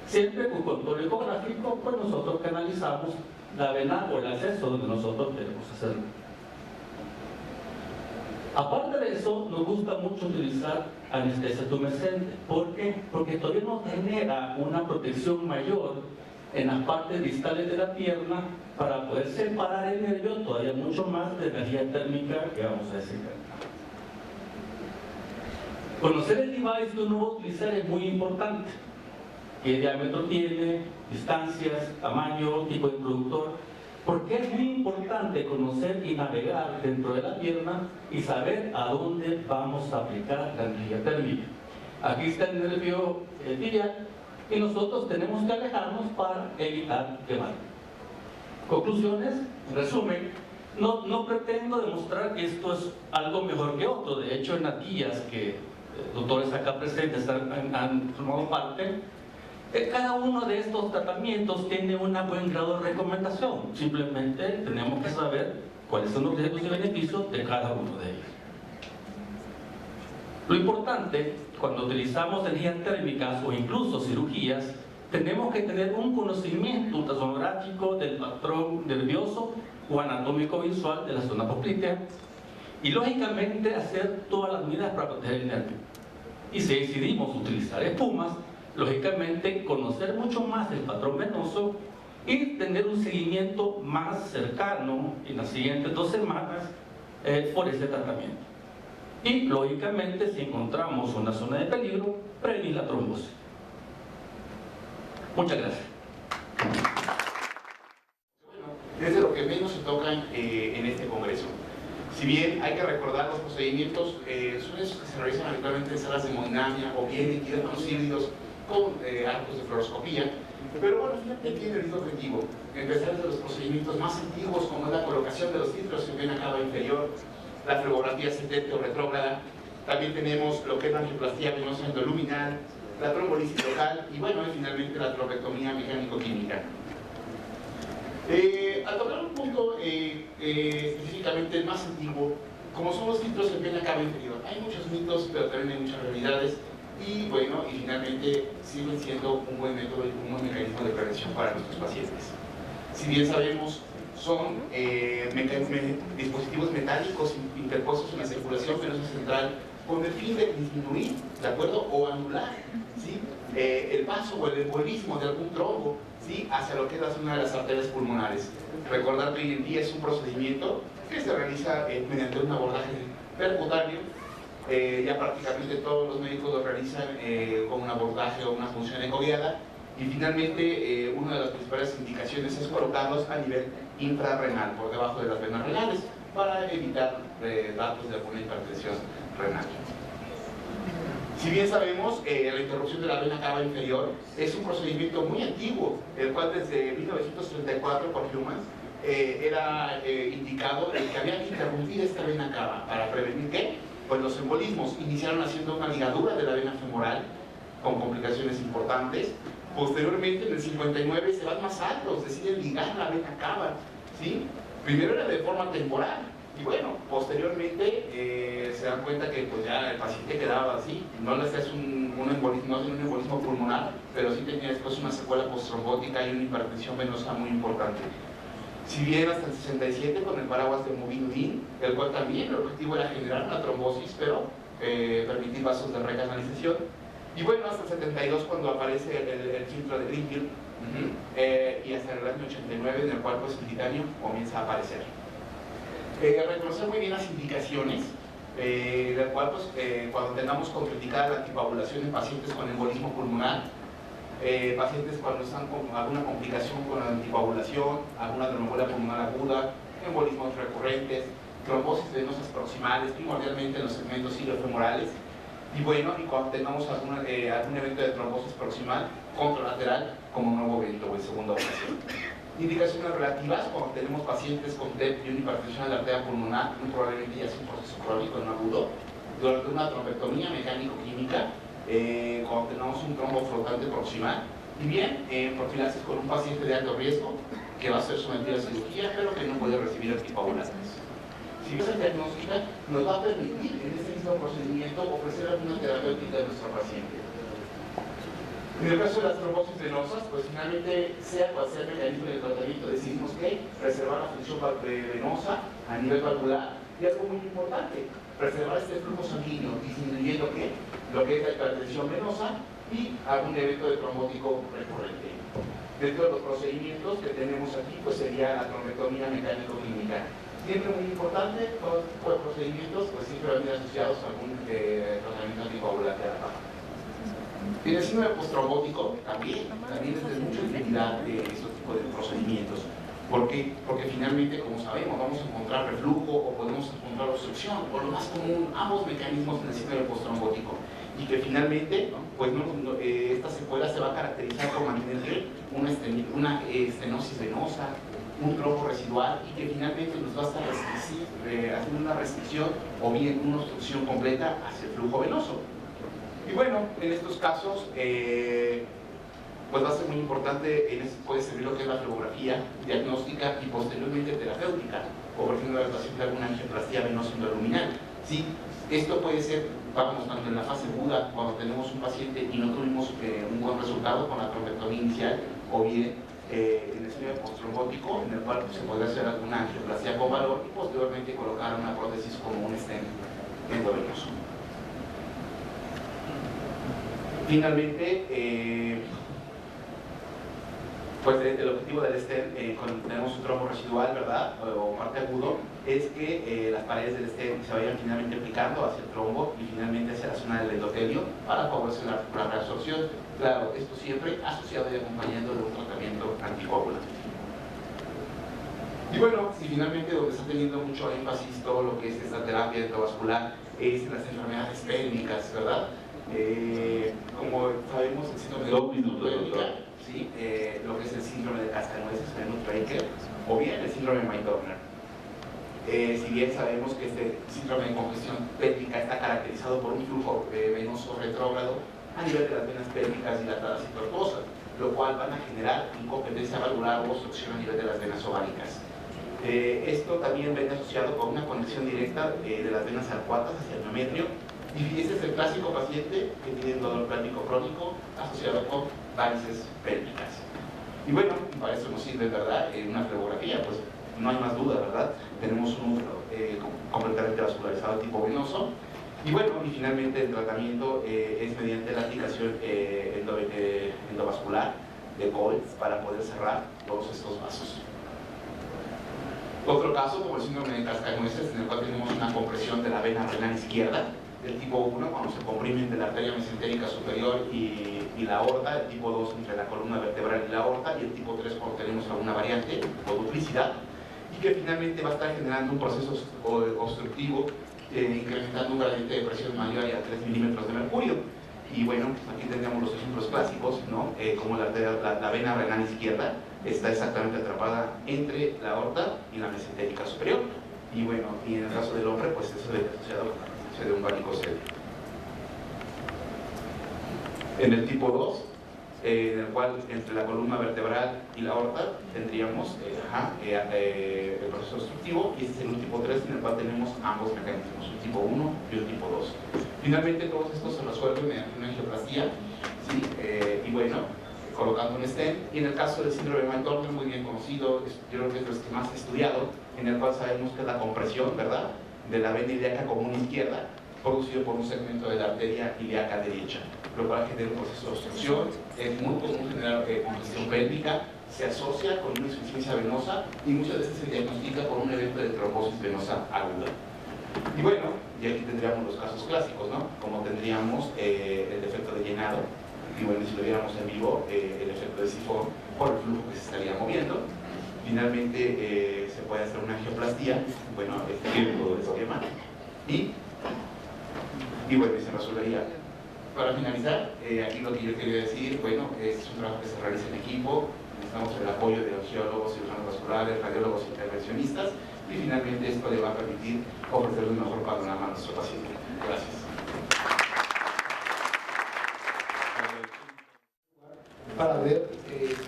Siempre con control ecográfico, pues nosotros canalizamos la vena o el acceso donde nosotros queremos hacerlo. Aparte de eso, nos gusta mucho utilizar anestesia tumescente. ¿Por qué? Porque todavía nos genera una protección mayor en las partes distales de la pierna para poder separar el nervio todavía mucho más de energía térmica que vamos a decir. Conocer el device que uno va a utilizar es muy importante. ¿Qué diámetro tiene? Distancias, tamaño, tipo de introductor. Porque es muy importante conocer y navegar dentro de la pierna y saber a dónde vamos a aplicar la energía térmica. Aquí está el nervio tibial y nosotros tenemos que alejarnos para evitar quemar. Conclusiones, en resumen, no pretendo demostrar que esto es algo mejor que otro. De hecho, en las guías que doctores acá presentes han formado parte, cada uno de estos tratamientos tiene un buen grado de recomendación. Simplemente tenemos que saber cuáles son los riesgos y beneficios de cada uno de ellos. Lo importante, cuando utilizamos energías térmicas o incluso cirugías, tenemos que tener un conocimiento ultrasonográfico del patrón nervioso o anatómico visual de la zona poplitea y lógicamente hacer todas las medidas para proteger el nervio. Y si decidimos utilizar espumas, lógicamente conocer mucho más el patrón venoso y tener un seguimiento más cercano en las siguientes 2 semanas por ese tratamiento. Y lógicamente, si encontramos una zona de peligro, prevenir la trombosis. Muchas gracias. Es de lo que menos se toca en este congreso. Si bien hay que recordar los procedimientos, son esos que se realizan habitualmente en salas de hemodinamia o bien en quirófanos híbridos con arcos de fluoroscopía, pero bueno, fíjate, tiene el mismo objetivo. Empezar desde los procedimientos más antiguos, como es la colocación de los filtros en vena cava inferior, la flebografía ascendente o retrógrada. También tenemos lo que es la angioplastía venosa endoluminal, la trombolisis local y bueno, finalmente la trombectomía mecánico-química. Al tocar un punto específicamente el más antiguo, como son los filtros en vena cava inferior, hay muchos mitos, pero también hay muchas realidades. Y bueno, y finalmente siguen siendo un buen método y un buen mecanismo de prevención para nuestros pacientes. Si bien sabemos, son dispositivos metálicos interpuestos en la circulación venosa central con el fin de disminuir, ¿de acuerdo? O anular, ¿sí? El paso o el embolismo de algún trombo, ¿sí? Hacia lo que es la zona de las arterias pulmonares. Recordar que hoy en día es un procedimiento que se realiza mediante un abordaje percutáneo. Ya prácticamente todos los médicos lo realizan con un abordaje o una función ecoguiada y finalmente una de las principales indicaciones es colocarlos a nivel infrarrenal, por debajo de las venas renales, para evitar datos de alguna hipertensión renal. Si bien sabemos, la interrupción de la vena cava inferior es un procedimiento muy antiguo, el cual desde 1934 por Human era indicado el que había que interrumpir esta vena cava para prevenir ¿qué? Pues los embolismos. Iniciaron haciendo una ligadura de la vena femoral con complicaciones importantes. Posteriormente, en el 59, se van más altos, deciden ligar la vena cava, ¿sí? Primero era de forma temporal y bueno, posteriormente se dan cuenta que pues ya el paciente quedaba así, no le hacías un embolismo pulmonar, pero sí tenía después una secuela postrombótica y una hipertensión venosa muy importante. Si bien hasta el 67 con el paraguas de Movinudin, el cual también el objetivo era generar una trombosis, pero permitir vasos de recanalización. Y bueno, hasta el 72 cuando aparece el filtro de Greenfield, y hasta el año 89 en el cual pues el titanio comienza a aparecer. Reconocer muy bien las indicaciones, del cual pues cuando tengamos contraindicada la anticoagulación en pacientes con embolismo pulmonar, pacientes cuando están con alguna complicación con la anticoagulación, alguna tromboembolia pulmonar aguda, embolismos recurrentes, trombosis venosas proximales, primordialmente en los segmentos iliofemorales. Y bueno, y cuando tengamos algún evento de trombosis proximal contralateral como nuevo evento o en segunda ocasión. Indicaciones relativas, cuando tenemos pacientes con TEP y una hipertensión de la arteria pulmonar, muy probablemente ya es un proceso crónico no agudo, durante una trombectomía mecánico-química, cuando tenemos un trombo flotante proximal, y bien, profilaxis con un paciente de alto riesgo que va a ser sometido a cirugía, pero que no puede recibir anticoagulantes. Si esa diagnóstica nos va a permitir en este mismo procedimiento ofrecer alguna terapéutica a nuestro paciente. En el caso de las trombosis venosas, pues finalmente, sea cual sea el mecanismo de tratamiento, decidimos que preservar la función venosa a nivel valvular y algo muy importante, preservar este flujo sanguíneo, disminuyendo lo que es la hipertensión venosa y algún evento de trombótico recurrente. Dentro de los procedimientos que tenemos aquí, pues sería la trombectomía mecánico-clínica. Siempre muy importante, todos los procedimientos pues siempre van a ir asociados a algún tratamiento anticoagulante a la baja. En el síndrome postrombótico también es de mucha utilidad de estos tipos de procedimientos. ¿Por qué? Porque finalmente, como sabemos, vamos a encontrar reflujo o podemos encontrar obstrucción, o lo más común, ambos mecanismos en el síndrome postrombótico. Y que finalmente, pues esta secuela se va a caracterizar por mantener una estenosis venosa, un trombo residual, y que finalmente nos va a estar haciendo una restricción o bien una obstrucción completa hacia el flujo venoso. Y bueno, en estos casos, pues va a ser muy importante, puede servir lo que es la flebografía diagnóstica y posteriormente terapéutica, o por ejemplo la paciente alguna angioplastía venosa endoluminal. ¿Sí? Esto puede ser, vamos, tanto en la fase aguda, cuando tenemos un paciente y no tuvimos un buen resultado con la trombectomía inicial, o bien en el síndrome postrombótico, en el cual pues, se podría hacer alguna angioplastía con valor y posteriormente colocar una prótesis como un stent endovenoso. Finalmente, pues el objetivo del stent, cuando tenemos un trombo residual, ¿verdad? O parte agudo, es que las paredes del stent se vayan finalmente aplicando hacia el trombo y finalmente hacia la zona del endotelio para favorecer la reabsorción. Claro, esto siempre asociado y acompañando de un tratamiento anticoagulante. Y bueno, si finalmente donde está teniendo mucho énfasis todo lo que es esta terapia endovascular es en las enfermedades pélvicas, ¿verdad? Como sabemos, el síndrome de pélvica, ¿sí? Lo que es el síndrome de cascanueces, Bennett-Raker, o bien el síndrome de Mike-Dorner. Si bien sabemos que este síndrome de congestión pélvica está caracterizado por un flujo venoso retrógrado a nivel de las venas pélvicas dilatadas y tortuosas, lo cual van a generar incompetencia valvular o obstrucción a nivel de las venas ováricas. Esto también viene asociado con una conexión directa de las venas arcuatas hacia el miometrio, y este es el clásico paciente que tiene un dolor pélvico crónico asociado con varices pélvicas. Y bueno, para eso nos sirve, ¿verdad? Una flebografía, pues no hay más duda, ¿verdad? Tenemos un útero completamente vascularizado tipo venoso. Y bueno, y finalmente el tratamiento es mediante la aplicación endovascular de Colts para poder cerrar todos estos vasos. Otro caso, como el síndrome de cascanueces, en el cual tenemos una compresión de la vena renal izquierda, del tipo 1, cuando se comprime entre la arteria mesentérica superior y la aorta, el tipo 2 entre la columna vertebral y la aorta, y el tipo 3 cuando tenemos alguna variante o duplicidad, y que finalmente va a estar generando un proceso obstructivo, incrementando un gradiente de presión mayor a 3 milímetros de mercurio. Y bueno, aquí tendríamos los ejemplos clásicos, ¿no? Como la vena renal izquierda está exactamente atrapada entre la aorta y la mesentérica superior. Y bueno, y en el caso del hombre, pues eso es asociado de un varicocele. En el tipo 2, en el cual entre la columna vertebral y la aorta tendríamos el proceso obstructivo, y este es el tipo 3 en el cual tenemos ambos mecanismos, un tipo 1 y un tipo 2. Finalmente todos estos se resuelven mediante una angioplastía, ¿sí? Y bueno, colocando un stent. Y en el caso del síndrome de Mike-Dorner, muy bien conocido, yo creo que es de los que más he estudiado, en el cual sabemos que es la compresión, ¿verdad?, de la vena ilíaca común izquierda, producido por un segmento de la arteria ilíaca derecha, lo cual genera un proceso de obstrucción. Es muy común generar congestión pélvica, se asocia con una insuficiencia venosa y muchas veces se diagnostica por un evento de trombosis venosa aguda. Y bueno, y aquí tendríamos los casos clásicos, ¿no? Como tendríamos el defecto de llenado, y bueno, si lo viéramos en vivo, el efecto de sifón por el flujo que se estaría moviendo. Finalmente se puede hacer una angioplastía, bueno, todo el esquema, y bueno, y se resolvería. Para finalizar, aquí lo que yo quería decir, bueno, es un trabajo que se realiza en equipo, necesitamos el apoyo de angiólogos, cirujanos vasculares, radiólogos intervencionistas, y finalmente esto le va a permitir ofrecer un mejor panorama a nuestro paciente. Gracias. Para ver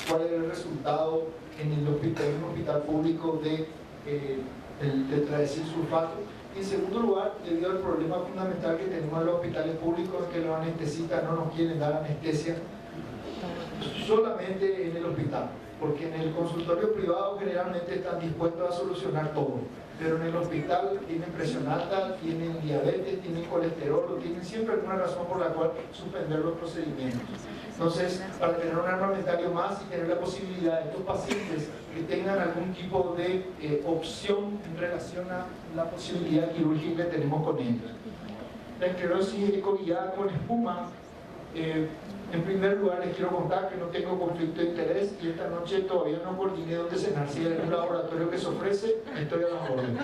cuál es el resultado en un hospital público de tetraecil sulfato. Y en segundo lugar, debido al problema fundamental que tenemos en los hospitales públicos, que los anestesistas no nos quieren dar anestesia solamente en el hospital, porque en el consultorio privado generalmente están dispuestos a solucionar todo, pero en el hospital tienen presión alta, tienen diabetes, tienen colesterol, o tienen siempre alguna razón por la cual suspender los procedimientos. Entonces, para tener un armamentario más y tener la posibilidad de estos pacientes que tengan algún tipo de opción en relación a la posibilidad quirúrgica que tenemos con ellos. La esclerosis ecoguiada con espuma, en primer lugar les quiero contar que no tengo conflicto de interés y esta noche todavía no coordiné dónde cenar. Si hay un laboratorio que se ofrece, estoy a las órdenes.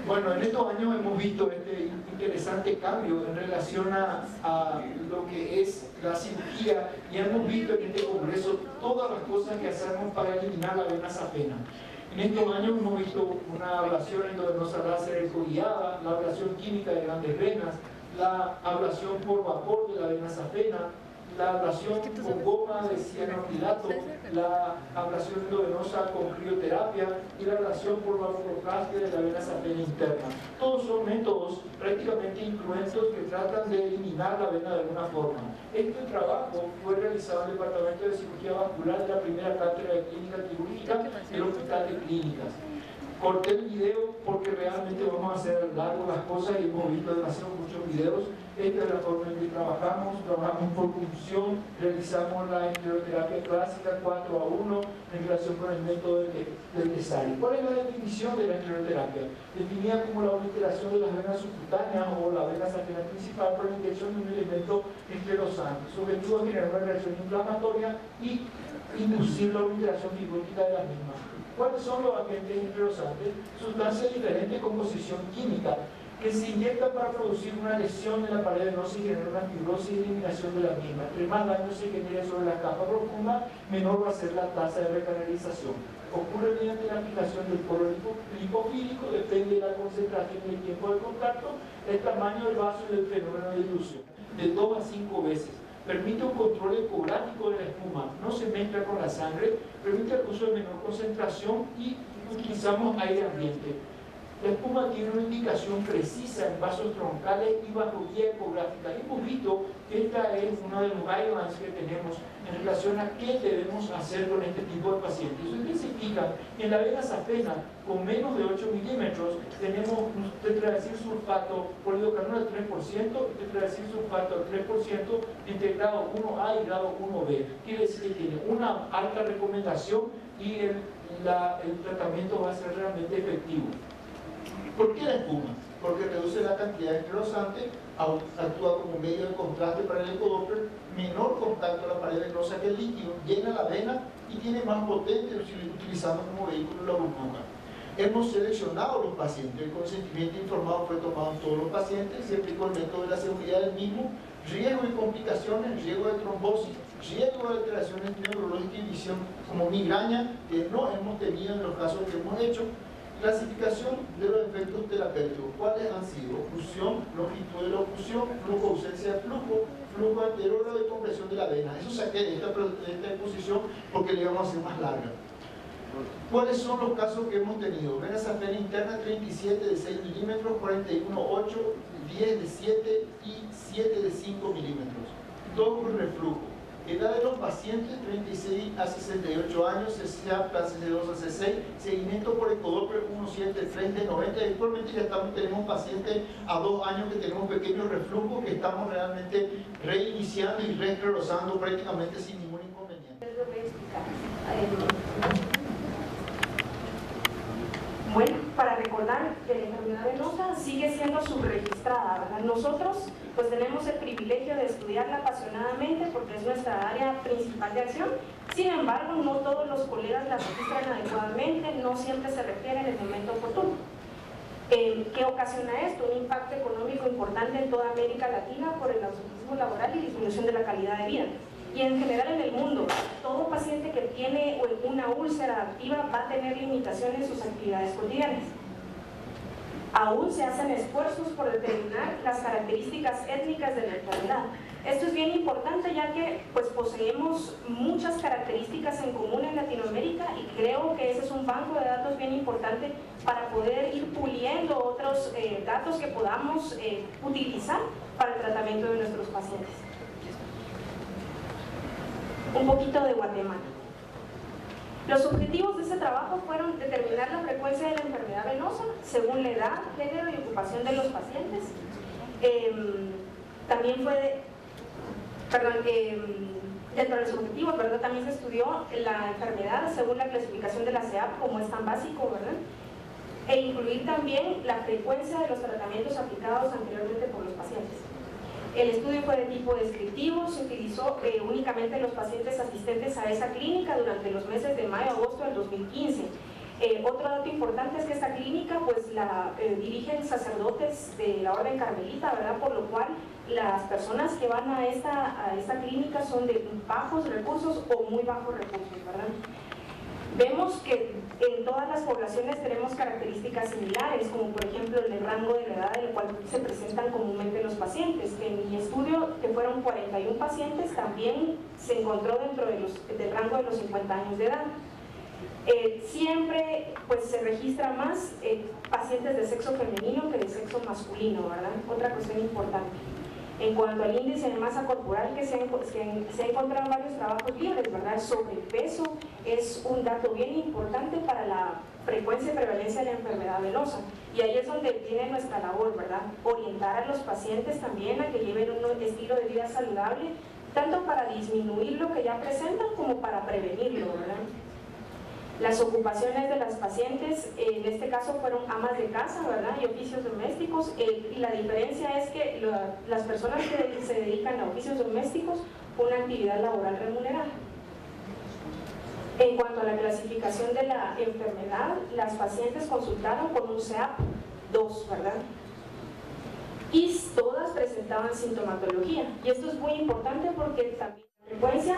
Bueno, en estos años hemos visto este interesante cambio en relación a lo que es la cirugía, y hemos visto en este congreso todas las cosas que hacemos para eliminar la vena safena. En estos años hemos visto una ablación endovenosa láser ecoguiada, la ablación química de grandes venas, la ablación por vapor de la vena safena, la ablación con goma de cianoacrilato, la ablación endovenosa con crioterapia y la ablación por vaporoplastia de la vena safena interna. Todos son métodos prácticamente incruentos que tratan de eliminar la vena de alguna forma. Este trabajo fue realizado en el Departamento de Cirugía Vascular de la primera cátedra de Clínica Quirúrgica del Hospital de Clínicas. Corté el video porque realmente vamos a hacer largo las cosas y hemos visto demasiado muchos videos. Esta es la forma en que trabajamos por punción, realizamos la escleroterapia clásica 4:1 en relación con el método del Tesari. ¿Cuál es la definición de la escleroterapia? Definida como la obliteración de las venas subcutáneas o la vena safena principal por la inyección de un elemento esclerosante. Su objetivo es generar una reacción inflamatoria y inducir la obliteración fibrótica de las mismas. ¿Cuáles son los agentes esclerosantes? Sustancias de diferente composición química que se inyectan para producir una lesión en la pared venosa y generar una fibrosis y eliminación de la misma. Entre más daño se genere sobre la capa profunda, menor va a ser la tasa de recanalización. Ocurre mediante la aplicación del poro lipofílico, depende de la concentración y el tiempo de contacto, el tamaño del vaso y el fenómeno de dilución, de 2 a 5 veces. Permite un control ecográfico de la espuma, no se mezcla con la sangre, permite el uso de menor concentración y utilizamos aire ambiente. La espuma tiene una indicación precisa en vasos troncales y bajo guía ecográfica. Hemos visto que esta es uno de los guidelines que tenemos en relación a qué debemos hacer con este tipo de pacientes. Ustedes se fijan, en la vena safena con menos de 8 milímetros tenemos un tetraecil sulfato polidocanol al 3% y tetraecil sulfato al 3% entre grado 1A y grado 1B. Quiere decir que tiene una alta recomendación y el tratamiento va a ser realmente efectivo. ¿Por qué la espuma? Porque reduce la cantidad de esclerosante, actúa como medio de contraste para el ecodoppler, menor contacto a la pared venosa que el líquido, llena la vena y tiene más potencia utilizando como vehículo la burbuja. Hemos seleccionado los pacientes, el consentimiento informado fue tomado en todos los pacientes, se aplicó el método de la seguridad del mismo, riesgo de complicaciones, riesgo de trombosis, riesgo de alteraciones neurológicas y visión como migraña, que no hemos tenido en los casos que hemos hecho. Clasificación de los efectos terapéuticos. ¿Cuáles han sido? Oclusión, longitud de la oclusión, flujo, ausencia de flujo, flujo anterior o de compresión de la vena. Eso saqué de esta exposición porque le íbamos a hacer más larga. ¿Cuáles son los casos que hemos tenido? Vena safena interna 37 de 6 milímetros, 41,8, 10 de 7 y 7 de 5 milímetros. Todo con reflujo. Edad de los pacientes, 36 a 68 años, CCA, clase de 2 a C6, seguimiento por ecodoppler 17, 30 y 90. Actualmente ya tenemos pacientes a 2 años que tenemos pequeños reflujos que estamos realmente reiniciando y reesclerosando prácticamente sin ningún inconveniente. Bueno, para recordar que la enfermedad venosa sigue siendo subregistrada, ¿verdad? Nosotros pues tenemos el privilegio de estudiarla apasionadamente porque es nuestra área principal de acción. Sin embargo, no todos los colegas la registran adecuadamente, no siempre se refiere en el momento oportuno. ¿Qué ocasiona esto? Un impacto económico importante en toda América Latina por el ausentismo laboral y disminución de la calidad de vida. Y en general en el mundo, todo paciente que tiene una úlcera activa va a tener limitaciones en sus actividades cotidianas. Aún se hacen esfuerzos por determinar las características étnicas de la enfermedad. Esto es bien importante ya que pues, poseemos muchas características en común en Latinoamérica y creo que ese es un banco de datos bien importante para poder ir puliendo otros datos que podamos utilizar para el tratamiento de nuestros pacientes. Un poquito de Guatemala. Los objetivos de este trabajo fueron determinar la frecuencia de la enfermedad venosa según la edad, género y ocupación de los pacientes. También fue, dentro de los objetivos, ¿verdad? También se estudió la enfermedad según la clasificación de la CEAP, como es tan básico, ¿verdad? E incluir también la frecuencia de los tratamientos aplicados anteriormente por los pacientes. El estudio fue de tipo descriptivo, se utilizó únicamente en los pacientes asistentes a esa clínica durante los meses de mayo a agosto del 2015. Otro dato importante es que esta clínica pues la dirigen sacerdotes de la Orden Carmelita, ¿verdad? Por lo cual las personas que van a esta clínica son de bajos recursos o muy bajos recursos, ¿verdad? Vemos que en todas las poblaciones tenemos características similares, como por ejemplo el rango de la edad en el cual se presentan comúnmente los pacientes. En mi estudio, que fueron 41 pacientes, también se encontró dentro del rango de los 50 años de edad. Siempre pues, se registra más pacientes de sexo femenino que de sexo masculino, ¿verdad? Otra cuestión importante. En cuanto al índice de masa corporal, que se ha encontrado en varios trabajos libres, ¿verdad? El sobrepeso es un dato bien importante para la frecuencia y prevalencia de la enfermedad venosa. Y ahí es donde viene nuestra labor, ¿verdad? Orientar a los pacientes también a que lleven un estilo de vida saludable, tanto para disminuir lo que ya presentan como para prevenirlo, ¿verdad? Las ocupaciones de las pacientes, en este caso fueron amas de casa, ¿verdad? Y oficios domésticos, y la diferencia es que las personas que se dedican a oficios domésticos, una actividad laboral remunerada. En cuanto a la clasificación de la enfermedad, las pacientes consultaron con un CEAP 2, ¿verdad? Y todas presentaban sintomatología. Y esto es muy importante porque también la frecuencia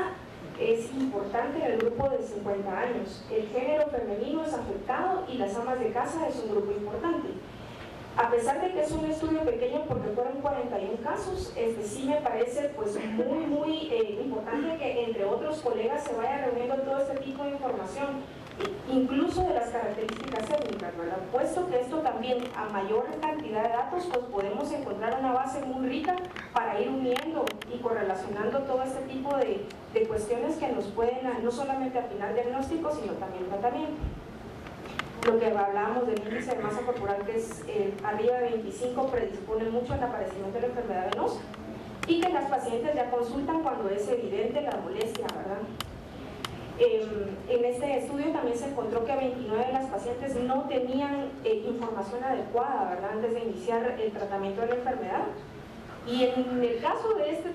es importante en el grupo de 50 años. El género femenino es afectado y las amas de casa es un grupo importante. A pesar de que es un estudio pequeño porque fueron 41 casos, sí me parece pues, muy importante que entre otros colegas se vaya reuniendo todo este tipo de información, incluso de las características étnicas, ¿verdad? Puesto que esto también, a mayor cantidad de datos, pues podemos encontrar una base muy rica para ir uniendo y correlacionando todo este tipo de cuestiones que nos pueden no solamente afinar diagnósticos, sino también tratamiento. Lo que hablábamos del índice de masa corporal, que es arriba de 25, predispone mucho al aparecimiento de la enfermedad venosa, y que las pacientes ya consultan cuando es evidente la molestia, ¿verdad? En este estudio también se encontró que 29 de las pacientes no tenían información adecuada, ¿verdad? Antes de iniciar el tratamiento de la enfermedad. Y en el caso de este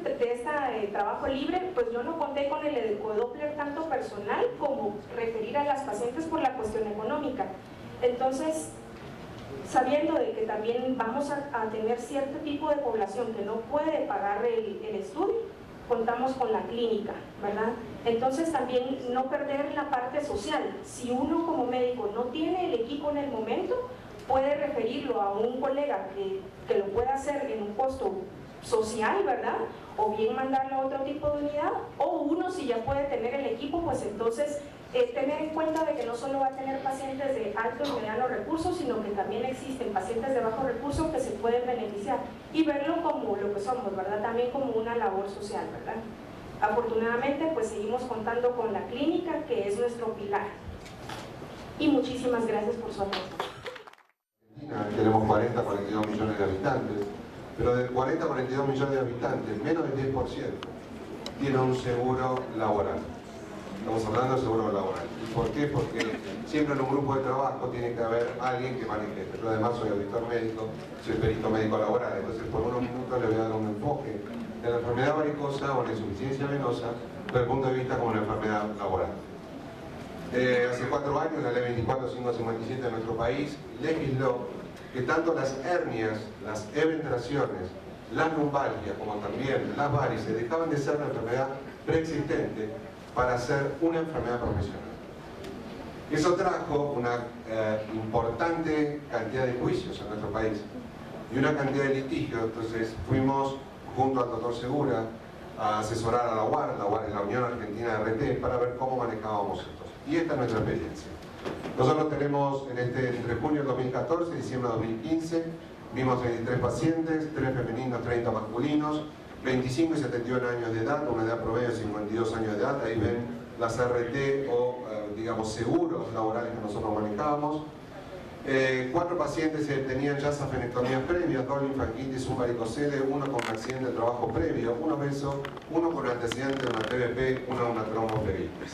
trabajo libre, pues yo no conté con el ecodoppler tanto personal como referir a las pacientes por la cuestión económica. Entonces, sabiendo de que también vamos a tener cierto tipo de población que no puede pagar el estudio, contamos con la clínica, ¿verdad? Entonces también no perder la parte social. Si uno como médico no tiene el equipo en el momento, puede referirlo a un colega que lo pueda hacer en un costo social, ¿verdad? O bien mandarlo a otro tipo de unidad, o uno si ya puede tener el equipo, pues entonces tener en cuenta de que no solo va a tener pacientes de alto y mediano recursos, sino que también existen pacientes de bajo recurso que se pueden beneficiar y verlo como lo que somos, ¿verdad? También como una labor social, ¿verdad? Afortunadamente, pues seguimos contando con la clínica, que es nuestro pilar. Y muchísimas gracias por su atención. Tenemos 40, 42 millones de habitantes, pero de 40 a 42 millones de habitantes, menos del 10% tiene un seguro laboral. Estamos hablando hablando del seguro laboral. ¿Y por qué? Porque siempre en un grupo de trabajo tiene que haber alguien que maneje esto. Yo además soy auditor médico, soy perito médico laboral, entonces por unos minutos le voy a dar un enfoque de la enfermedad varicosa o la insuficiencia venosa desde el punto de vista como una enfermedad laboral. Hace 4 años la ley 24557 de nuestro país legisló que tanto las hernias, las eventraciones, las lumbalgias como también las varices dejaban de ser una enfermedad preexistente para ser una enfermedad profesional. Eso trajo una importante cantidad de juicios en nuestro país y una cantidad de litigios. Entonces fuimos junto al doctor Segura a asesorar a la UAR es la Unión Argentina de RT, para ver cómo manejábamos esto. Y esta es nuestra experiencia. Nosotros tenemos entre junio del 2014 y diciembre del 2015, vimos 23 pacientes, 3 femeninos, 30 masculinos, 25 y 71 años de edad, una edad promedio de 52 años de edad. Ahí ven las RT o, digamos, seguros laborales que nosotros manejábamos. 4 pacientes tenían ya safenectomías previas, 2 linfangitis, un varicocele, 1 con un accidente de trabajo previo, 1 obeso, 1 con antecedente de una PVP, una tromboflebitis.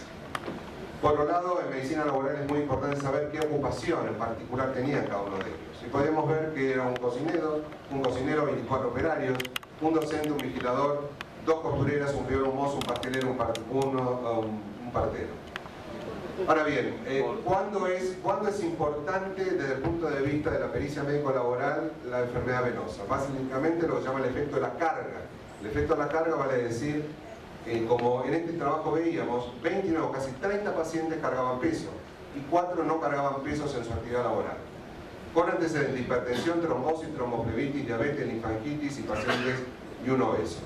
Por otro lado, en medicina laboral es muy importante saber qué ocupación en particular tenía cada uno de ellos. Y podemos ver que era un cocinero, 24 operarios, un docente, un vigilador, 2 costureras, un peor, un mozo, un pastelero, un partero. Ahora bien, ¿cuándo es importante desde el punto de vista de la pericia médico-laboral la enfermedad venosa? Básicamente lo que se llama el efecto de la carga. El efecto de la carga vale decir, como en este trabajo veíamos, 29, casi 30 pacientes cargaban peso y 4 no cargaban pesos en su actividad laboral. Con antecedentes de hipertensión, trombosis, tromboflebitis, diabetes, linfangitis y pacientes y un obeso.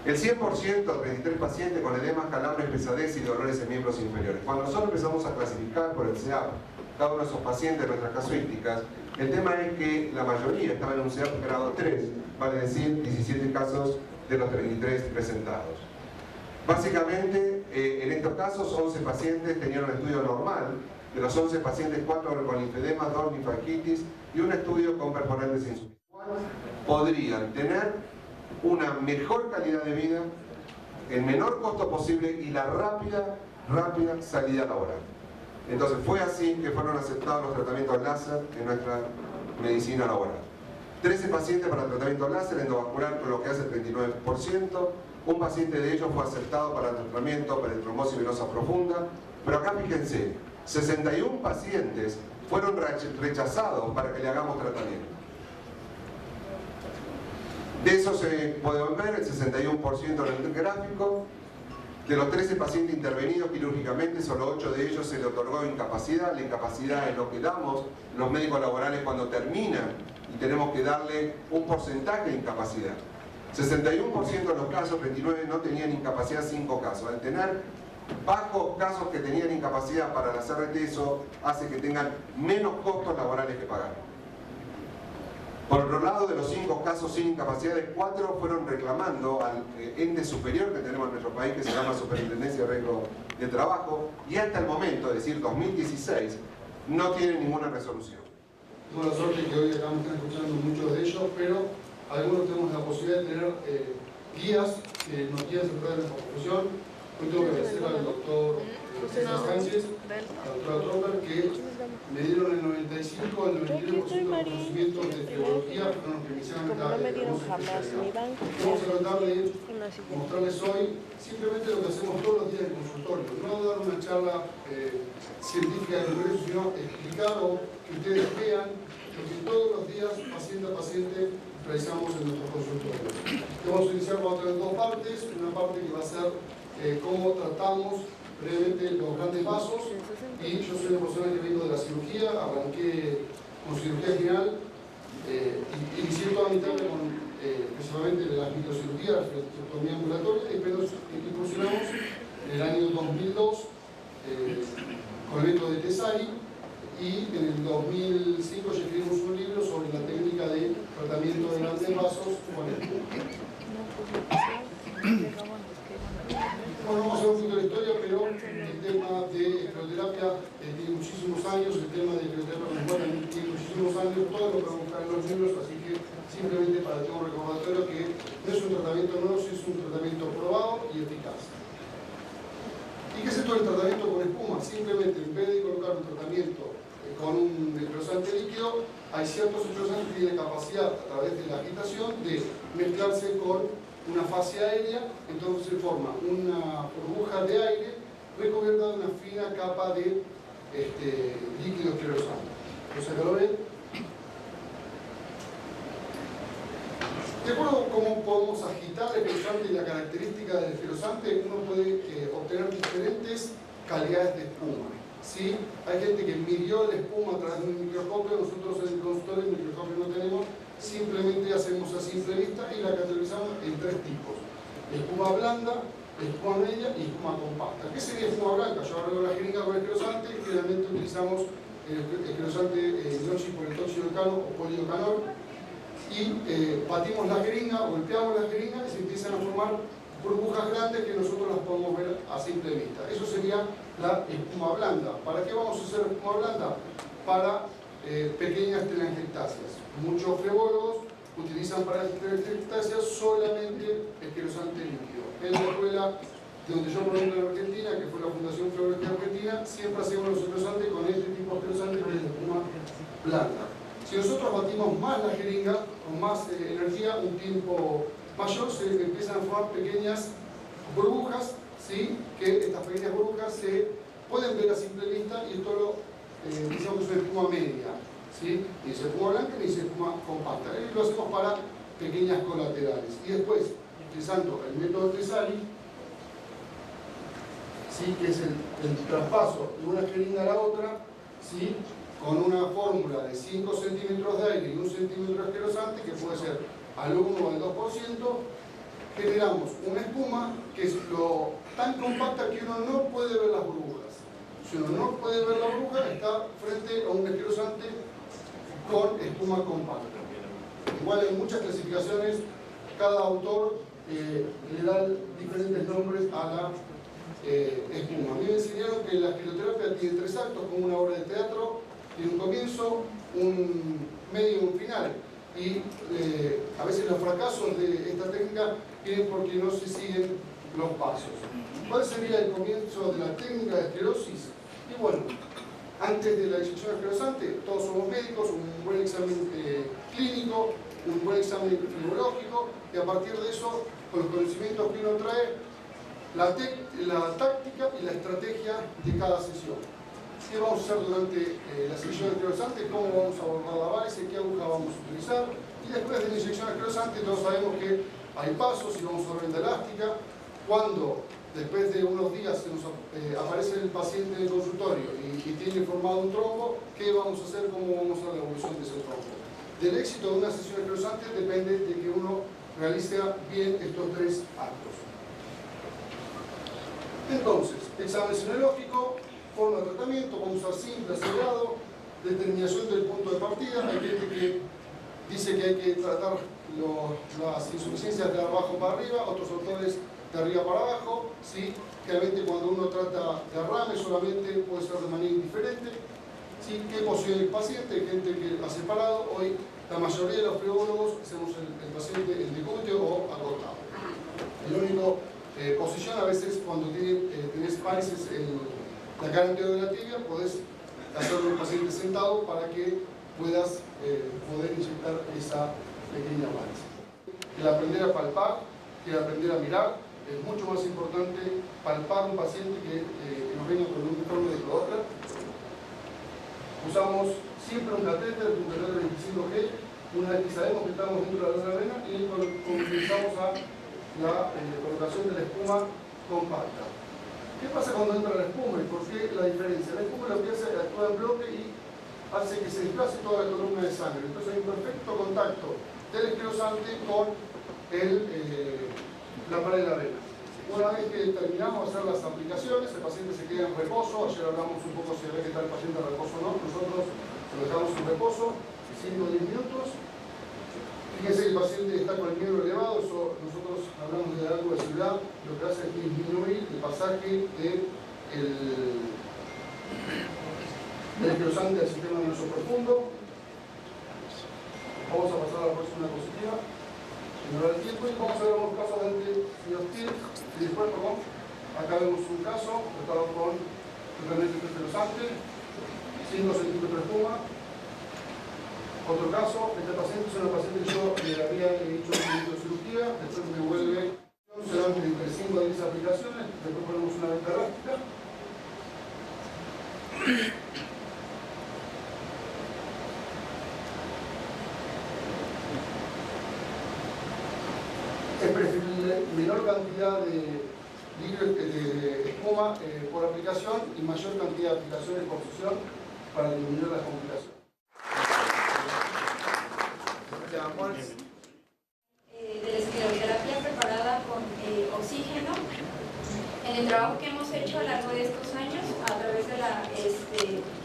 El 100%, 23 pacientes con edemas, calambres, pesadez y dolores en miembros inferiores. Cuando nosotros empezamos a clasificar por el CEAP cada uno de esos pacientes de nuestras casuísticas, el tema es que la mayoría estaba en un CEAP grado 3, vale decir 17 casos de los 33 presentados. Básicamente, en estos casos, 11 pacientes tenían un estudio normal. De los 11 pacientes, 4 con linfedemas, 2 linfangitis y un estudio con perforantes insuficientes. Podrían tener una mejor calidad de vida, el menor costo posible y la rápida salida laboral. Entonces fue así que fueron aceptados los tratamientos láser en nuestra medicina laboral. 13 pacientes para tratamiento láser endovascular, con lo que hace el 39%. Un paciente de ellos fue aceptado para tratamiento para trombosis venosa profunda. Pero acá fíjense, 61 pacientes fueron rechazados para que le hagamos tratamiento. De eso se pueden ver el 61% en el gráfico. De los 13 pacientes intervenidos quirúrgicamente, solo 8 de ellos se le otorgó incapacidad. La incapacidad es lo que damos los médicos laborales cuando terminan y tenemos que darle un porcentaje de incapacidad. 61% de los casos, 29 no tenían incapacidad, 5 casos. Al tener bajos casos que tenían incapacidad para la CRT, eso hace que tengan menos costos laborales que pagar. Por otro lado, de los 5 casos sin incapacidades, 4 fueron reclamando al ente superior que tenemos en nuestro país, que se llama Superintendencia de Riesgo de Trabajo, y hasta el momento, es decir, 2016, no tienen ninguna resolución. Tengo la suerte que hoy estamos escuchando muchos de ellos, pero algunos tenemos la posibilidad de tener guías que nos guían sobre nuestra profesión. Hoy tengo que agradecer al doctor Sánchez, al doctor Tromper, que me dieron el 95 al 99% de los conocimientos de teología, fueron los que me hicieron esta hermosa especialidad. Vamos a tratar de mostrarles hoy simplemente lo que hacemos todos los días en el consultorio, no dar una charla científica de congreso, sino explicar o que ustedes vean lo que todos los días, paciente a paciente, realizamos en nuestros consultorios. Vamos a iniciar con otras 2 partes, una parte que va a ser cómo tratamos brevemente los grandes vasos, y yo soy una persona que vengo de la cirugía, arranqué con cirugía general, inicié toda mi tarde con principalmente las microcirugías, la flexiectomía ambulatoria, y después incursionamos en el año 2002 con el método de Tesari, y en el 2005 ya escribimos un libro sobre la técnica de tratamiento de grandes vasos con el Bueno, vamos a ver un poquito de la historia, pero el tema de escleroterapia tiene muchísimos años, el tema de escleroterapia con tiene muchísimos años, todo lo podemos buscar en los libros, así que simplemente para tener un recordatorio que no es un tratamiento nuevo, es un tratamiento probado y eficaz. Y ¿Y qué es esto del tratamiento con espuma? Simplemente en vez de colocar un tratamiento con un necrosante líquido, hay ciertos necrosantes que tienen capacidad a través de la agitación de mezclarse con una fase aérea, entonces se forma una burbuja de aire recubierta de una fina capa de líquido esclerosante. Entonces, ¿lo ven? De acuerdo a cómo podemos agitar el esclerosante y la característica del esclerosante, uno puede obtener diferentes calidades de espuma. ¿Sí? Hay gente que midió la espuma a través de un microscopio, nosotros en el consultorio el microscopio no tenemos, simplemente hacemos a simple vista y la categorizamos en 3 tipos: espuma blanda, espuma media y espuma compacta. ¿Qué sería espuma blanca? Yo agarro la jeringa con el esclerosante, generalmente utilizamos el esclerosante hidroxipolitóxido-decano o poliocanol, y batimos la jeringa, golpeamos la jeringa y se empiezan a formar burbujas grandes que nosotros las podemos ver a simple vista. Eso sería la espuma blanda. ¿Para qué vamos a hacer espuma blanda? Para pequeñas telangiectasias. Muchos flebólogos utilizan para las telangiectasias solamente esclerosante líquido. En la escuela de donde yo provengo en Argentina, que fue la Fundación Flebólogos Argentina, siempre hacemos los esclerosantes con este tipo de esclerosante, que es la espuma blanda. Si nosotros batimos más la jeringa, con más energía, un tiempo mayor, se empiezan a formar pequeñas burbujas, ¿sí? Que estas pequeñas burbujas se pueden ver a simple vista, y esto lo utilizamos que es una espuma media, ¿sí? Ni es espuma blanca ni es espuma compacta. Y lo hacemos para pequeñas colaterales. Y después, utilizando el método Tesali, ¿sí? Que es el traspaso de una jeringa a la otra, ¿sí? Con una fórmula de 5 centímetros de aire y 1 centímetro de esclerosante, que puede ser al 1 o al 2%, generamos una espuma que es tan compacta que uno no puede ver las burbujas. Si uno no puede ver la burbuja, está frente a un esclerosante con espuma compacta. Igual hay muchas clasificaciones, cada autor le da diferentes nombres a la espuma. A mí me enseñaron que la escleroterapia tiene 3 actos, como una obra de teatro: tiene un comienzo, un medio y un final. Y a veces los fracasos de esta técnica vienen porque no se siguen los pasos. ¿Cuál sería el comienzo de la técnica de esclerosis? Y bueno, antes de la inyección esclerosante, todos somos médicos, un buen examen clínico, un buen examen fibrobiológico, y a partir de eso, con los conocimientos que uno trae, la táctica y la estrategia de cada sesión. ¿Qué vamos a hacer durante la sesión esclerosante? ¿Cómo vamos a abordar la varice? ¿Qué aguja vamos a utilizar? Y después de la inyección esclerosante, todos sabemos que hay pasos y vamos a ver venda elástica. Cuando después de unos días se nos aparece el paciente en el consultorio y tiene formado un trombo, ¿qué vamos a hacer? ¿Cómo vamos a ver la evolución de ese trombo? Del éxito de una sesión esclerosante depende de que uno realice bien estos 3 actos. Entonces, examen semiológico, forma de tratamiento, vamos a usar simple, acelerado, determinación del punto de partida. Hay gente que dice que hay que tratar las insuficiencias de abajo para arriba, otros autores de arriba para abajo, ¿sí? Generalmente cuando uno trata derrame solamente puede ser de manera indiferente, ¿sí? ¿Qué posición el paciente? Hay gente que ha separado. Hoy la mayoría de los flebólogos hacemos el paciente en decúbito o acostado. El único posición, a veces cuando tenés varices en la cara anterior de la tibia, podés hacerlo un paciente sentado para que puedas poder inyectar esa pequeña varice. El aprender a palpar, el aprender a mirar, es mucho más importante palpar un paciente que nos venga con un informe de Doppler. Usamos siempre un catéter 25G, una vez que sabemos que estamos dentro de la vena, y comenzamos a la colocación de la espuma compacta. ¿Qué pasa cuando entra la espuma y por qué la diferencia? La espuma lo que hace es actúa en bloque y hace que se desplace toda la columna de sangre. Entonces hay un perfecto contacto del esclerosante con la pared de la vena. Una vez que terminamos de hacer las aplicaciones, el paciente se queda en reposo. Ayer hablamos un poco si ve que está el paciente en reposo o no. Nosotros lo dejamos en reposo 5 o 10 minutos. Fíjense que el paciente está con el miembro elevado. Eso, nosotros hablamos de algo de ciudad, lo que hace es disminuir el pasaje del esclerosante al sistema nervioso profundo. Vamos a pasar a la próxima diapositiva. El tiempo, y vamos a ver unos casos de señor Till y después, perdón. Acá vemos un caso tratado con tratamiento anticongelante, 5 centímetros de espuma. Otro caso, esta paciente es una paciente que yo le había hecho un poquito de cirugía, después me vuelve, se dan entre 5 a 10 aplicaciones, después ponemos una venta elástica. Es preferible menor cantidad de líquido de espuma por aplicación y mayor cantidad de aplicaciones por sesión para disminuir las complicaciones. De la escleroterapia preparada con oxígeno. En el trabajo que hemos hecho a lo largo de estos años, a través de la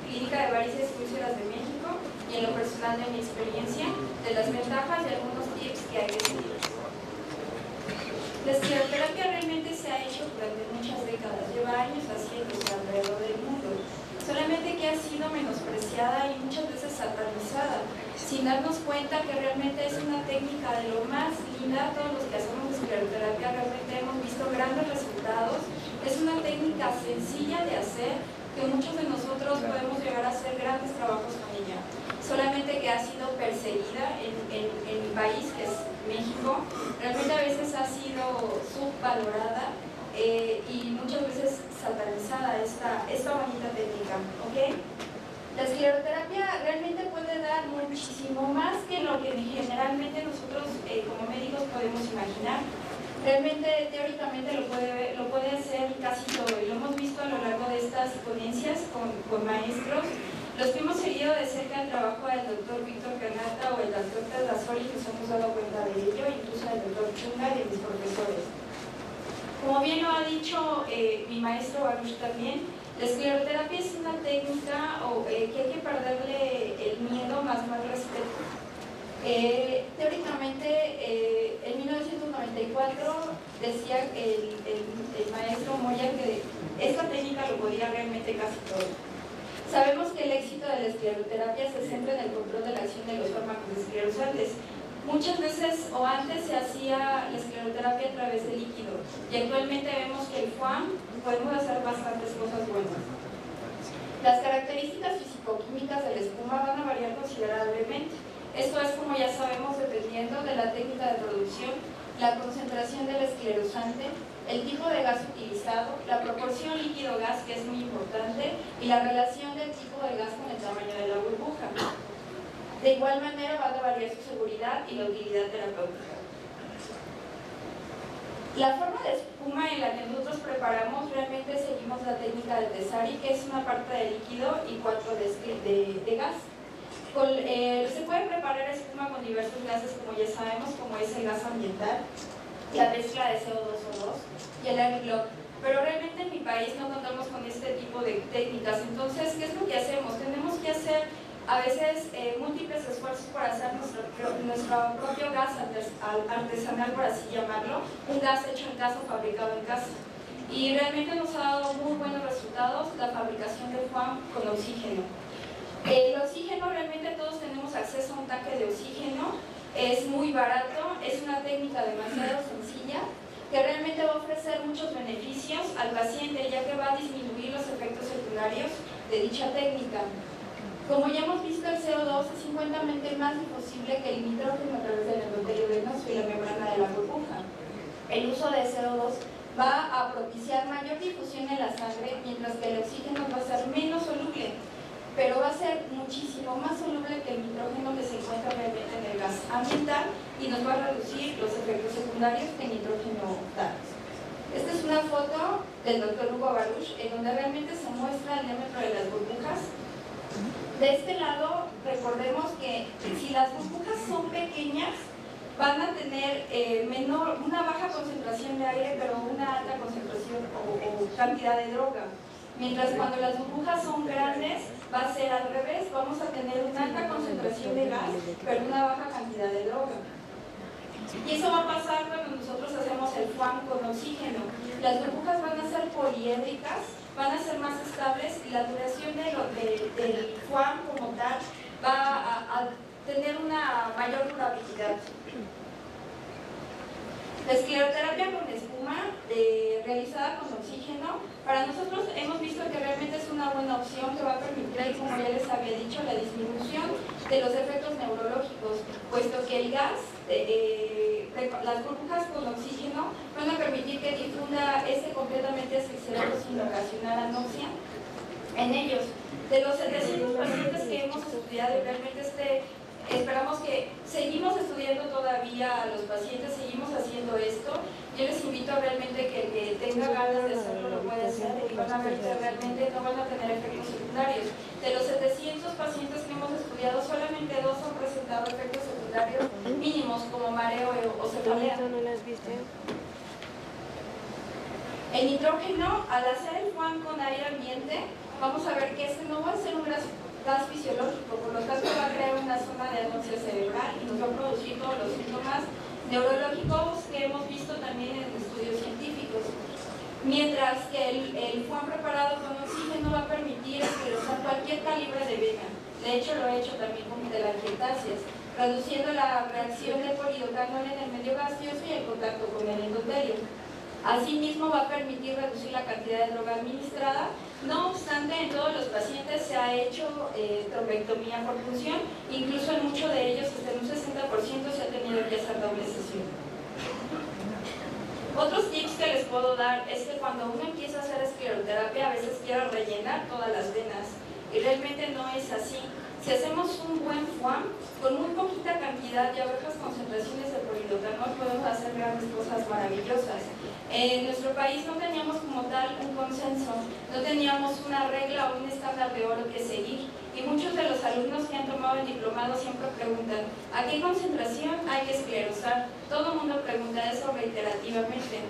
Clínica de Varices y Úlceras de México, y en lo personal de mi experiencia, de las ventajas y algunos tips que hay que seguir. La escleroterapia realmente se ha hecho durante muchas décadas, lleva años haciéndose alrededor del mundo, solamente que ha sido menospreciada y muchas veces satanizada, sin darnos cuenta que realmente es una técnica de lo más linda. Todos los que hacemos escleroterapia realmente hemos visto grandes resultados. Es una técnica sencilla de hacer, que muchos de nosotros podemos llegar a hacer grandes trabajos con ella, solamente que ha sido perseguida en mi país, que es México. Realmente a veces ha sido subvalorada y muchas veces satanizada esta bonita técnica, ¿ok? La escleroterapia realmente puede dar muchísimo más que lo que generalmente nosotros como médicos podemos imaginar. Realmente, teóricamente lo puede hacer casi todo, y lo hemos visto a lo largo de estas ponencias con maestros. Los que hemos seguido de cerca el trabajo del doctor Víctor Canata o el doctor Tadasori, que nos hemos dado cuenta de ello, incluso del doctor Chunga y de mis profesores. Como bien lo ha dicho mi maestro Baruch también, la escleroterapia es una técnica que hay que perderle el miedo más respeto. Teóricamente, en 1994 decía el maestro Moya que esta técnica lo podía realmente casi todo. Sabemos que el éxito de la escleroterapia se centra en el control de la acción de los fármacos esclerosantes. Muchas veces o antes se hacía la escleroterapia a través de líquido, y actualmente vemos que el FUAM podemos hacer bastantes cosas buenas. Las características fisicoquímicas de la espuma van a variar considerablemente. Esto es, como ya sabemos, dependiendo de la técnica de producción, la concentración del esclerosante, el tipo de gas utilizado, la proporción líquido-gas, que es muy importante, y la relación del tipo de gas con el tamaño de la burbuja. De igual manera va a variar su seguridad y la utilidad terapéutica. La forma de espuma en la que nosotros preparamos, realmente seguimos la técnica de Tessari, que es una parte de líquido y 4 de gas. Se puede preparar espuma con diversos gases, como ya sabemos, como es el gas ambiental, la mezcla de CO2O2 y el air block. Pero realmente en mi país no contamos con este tipo de técnicas. Entonces, ¿qué es lo que hacemos? Tenemos que hacer a veces múltiples esfuerzos para hacer nuestro propio gas artesanal, por así llamarlo, un gas hecho en casa, fabricado en casa. Y realmente nos ha dado muy buenos resultados la fabricación del FUAM con oxígeno. El oxígeno, realmente todos tenemos acceso a un tanque de oxígeno, es muy barato, es una técnica demasiado sencilla, que realmente va a ofrecer muchos beneficios al paciente, ya que va a disminuir los efectos secundarios de dicha técnica. Como ya hemos visto, el CO2 es 50 más difusible que el nitrógeno a través del endotelio venoso y la membrana de la burbuja. El uso de CO2 va a propiciar mayor difusión en la sangre, mientras que el oxígeno va a ser menos soluble, pero va a ser muchísimo más soluble que el nitrógeno que se encuentra realmente en el gas ambiental, y nos va a reducir los efectos secundarios que el nitrógeno da. Esta es una foto del doctor Hugo Baruch, en donde realmente se muestra el diámetro de las burbujas. De este lado, recordemos que si las burbujas son pequeñas, van a tener una baja concentración de aire, pero una alta concentración o cantidad de droga. Mientras cuando las burbujas son grandes, va a ser al revés, vamos a tener una alta concentración de gas, pero una baja cantidad de droga. Y eso va a pasar cuando nosotros hacemos el FUAM con oxígeno. Las burbujas van a ser poliédricas, van a ser más estables, y la duración del FUAM como tal va a tener una mayor durabilidad. La escleroterapia con espuma espuma realizada con oxígeno, para nosotros hemos visto que realmente es una buena opción que va a permitir, como ya les había dicho, la disminución de los efectos neurológicos, puesto que el gas, las burbujas con oxígeno van a permitir que difunda completamente hacia el cerebro sin ocasionar anoxia en ellos. De los 700 pacientes que hemos estudiado, realmente esperamos que seguimos estudiando todavía a los pacientes, seguimos haciendo esto. Yo les invito realmente que el que tenga ganas de hacerlo lo puede hacer y van a ver que realmente no van a tener efectos secundarios. De los 700 pacientes que hemos estudiado, solamente 2 han presentado efectos secundarios mínimos como mareo o cefalea. El nitrógeno, al hacer el FUAM con aire ambiente, vamos a ver que no va a ser un gas fisiológico, por lo tanto va a crear una zona de anoxia cerebral y nos va a producir todos los síntomas neurológicos que hemos visto también en estudios científicos. Mientras que el FUAM preparado con oxígeno va a permitir usar cualquier calibre de vena. De hecho, lo he hecho también con telangiectasias, reduciendo la reacción del polidocanol en el medio gaseoso y el contacto con el endotelio. Asimismo, va a permitir reducir la cantidad de droga administrada. No obstante, en todos los pacientes se ha hecho trombectomía por punción, incluso en muchos de ellos, hasta en un 60% se ha tenido que hacer doble sesión. Otros tips que les puedo dar es que cuando uno empieza a hacer escleroterapia, a veces quiere rellenar todas las venas, y realmente no es así. Si hacemos un buen FUAM, con muy poquita cantidad y a bajas concentraciones de polidocanol podemos hacer grandes cosas maravillosas. En nuestro país no teníamos como tal un consenso, no teníamos una regla o un estándar de oro que seguir, y muchos de los alumnos que han tomado el diplomado siempre preguntan ¿a qué concentración hay que esclerosar? Todo el mundo pregunta eso reiterativamente,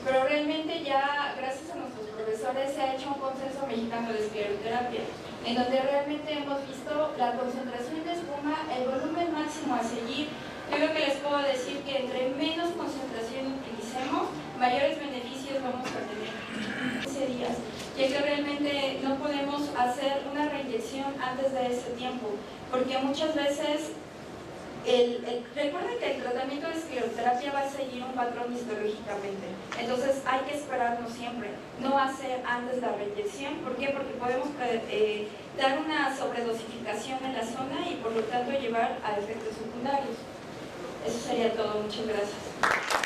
pero realmente ya gracias a nuestros profesores se ha hecho un consenso mexicano de escleroterapia, en donde realmente hemos visto la concentración de espuma, el volumen máximo a seguir. Yo creo que les puedo decir que entre menos concentración utilicemos, mayores beneficios vamos a tener en 15 días, ya que realmente no podemos hacer una reinyección antes de ese tiempo, porque muchas veces recuerden que el tratamiento de escleroterapia va a seguir un patrón histológicamente, entonces hay que esperarnos siempre, no hacer antes la reinyección. ¿Por qué? Porque podemos dar una sobredosificación en la zona y por lo tanto llevar a efectos secundarios. Eso sería todo, muchas gracias.